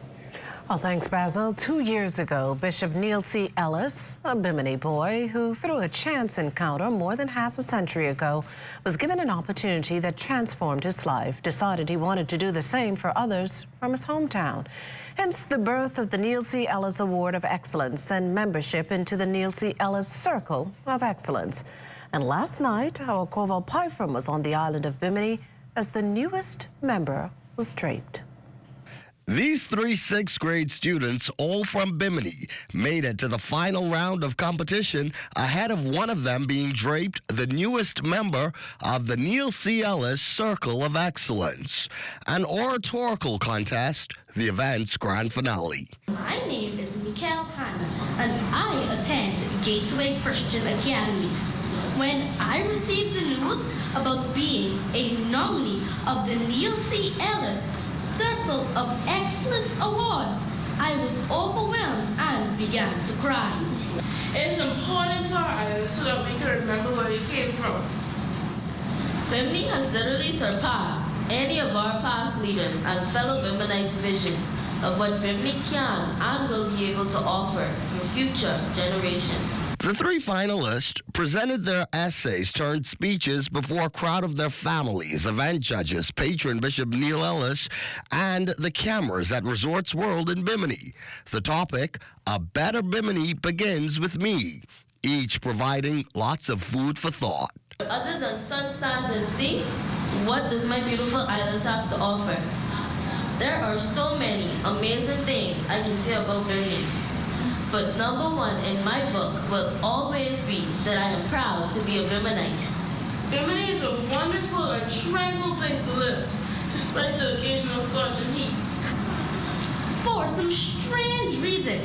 Well, thanks, Basil. 2 years ago, Bishop Neil C. Ellis, a Bimini boy who, through a chance encounter more than half a century ago, was given an opportunity that transformed his life, decided he wanted to do the same for others from his hometown. Hence the birth of the Neil C. Ellis Award of Excellence and membership into the Neil C. Ellis Circle of Excellence. And last night, our Corval Pyfrom was on the island of Bimini as the newest member was draped. These 3 6th grade students, all from Bimini, made it to the final round of competition ahead of one of them being draped the newest member of the Neil C. Ellis Circle of Excellence. An oratorical contest, the event's grand finale. My name is Mikhail Hanna, and I attend Gateway Christian Academy. When I received the news about being a nominee of the Neil C. Ellis Circle of Excellence Awards, I was overwhelmed and began to cry. It is important to our island so that we can remember where we came from. Bimini has literally surpassed any of our past leaders and fellow Biminites' vision of what Bimini can and will be able to offer for future generations. The 3 finalists presented their essays turned speeches before a crowd of their families, event judges, patron Bishop Neil Ellis, and the cameras at Resorts World in Bimini. The topic, A Better Bimini Begins With Me, each providing lots of food for thought. Other than sun, sand, and sea, what does my beautiful island have to offer? There are so many amazing things I can say about Bimini. But number 1 in my book will always be that I am proud to be a Biminite. Bimini is a wonderful and tranquil place to live, despite the occasional scorching heat. For some strange reason,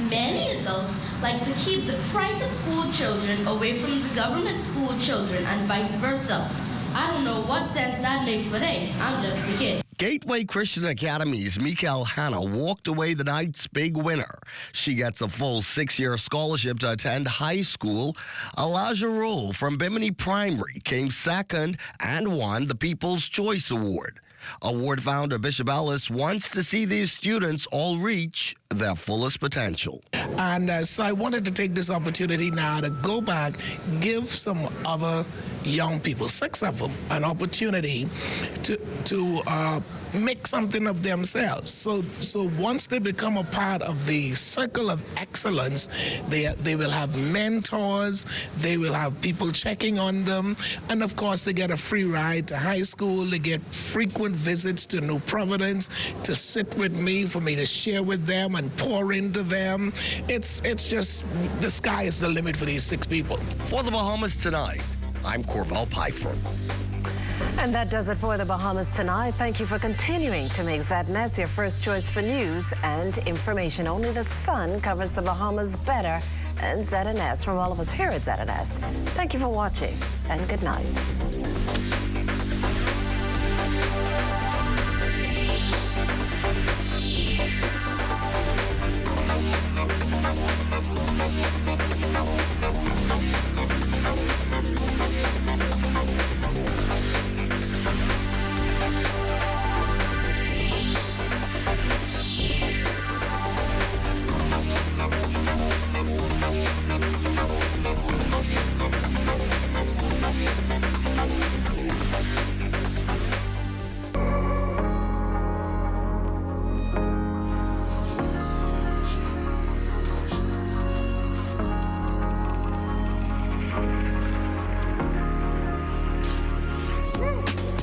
many adults like to keep the private school children away from the government school children and vice versa. I don't know what sense that makes, but hey, I'm just a kid. Gateway Christian Academy's Mikhail Hanna walked away the night's big winner. She gets a full 6-year scholarship to attend high school. Elijah Rule from Bimini Primary came second and won the People's Choice Award. Award founder Bishop Ellis wants to see these students all reach their fullest potential. And so I wanted to take this opportunity now to go back, give some other young people, 6 of them, an opportunity to make something of themselves. So once they become a part of the Circle of Excellence, they will have mentors, they will have people checking on them, and of course they get a free ride to high school, they get frequent visits to New Providence, to sit with me, for me to share with them and pour into them. It's just, the sky is the limit for these 6 people. For the Bahamas Tonight, I'm Corval Pyfrom. And that does it for the Bahamas Tonight. Thank you for continuing to make ZNS your first choice for news and information. Only the sun covers the Bahamas better than ZNS. From all of us here at ZNS, thank you for watching and good night.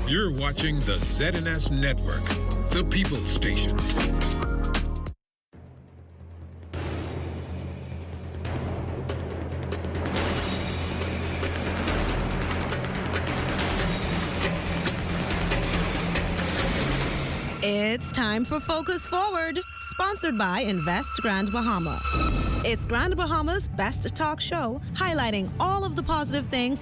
You're watching the ZNS Network, the People's Station. It's time for Focus Forward, sponsored by Invest Grand Bahama. It's Grand Bahama's best talk show, highlighting all of the positive things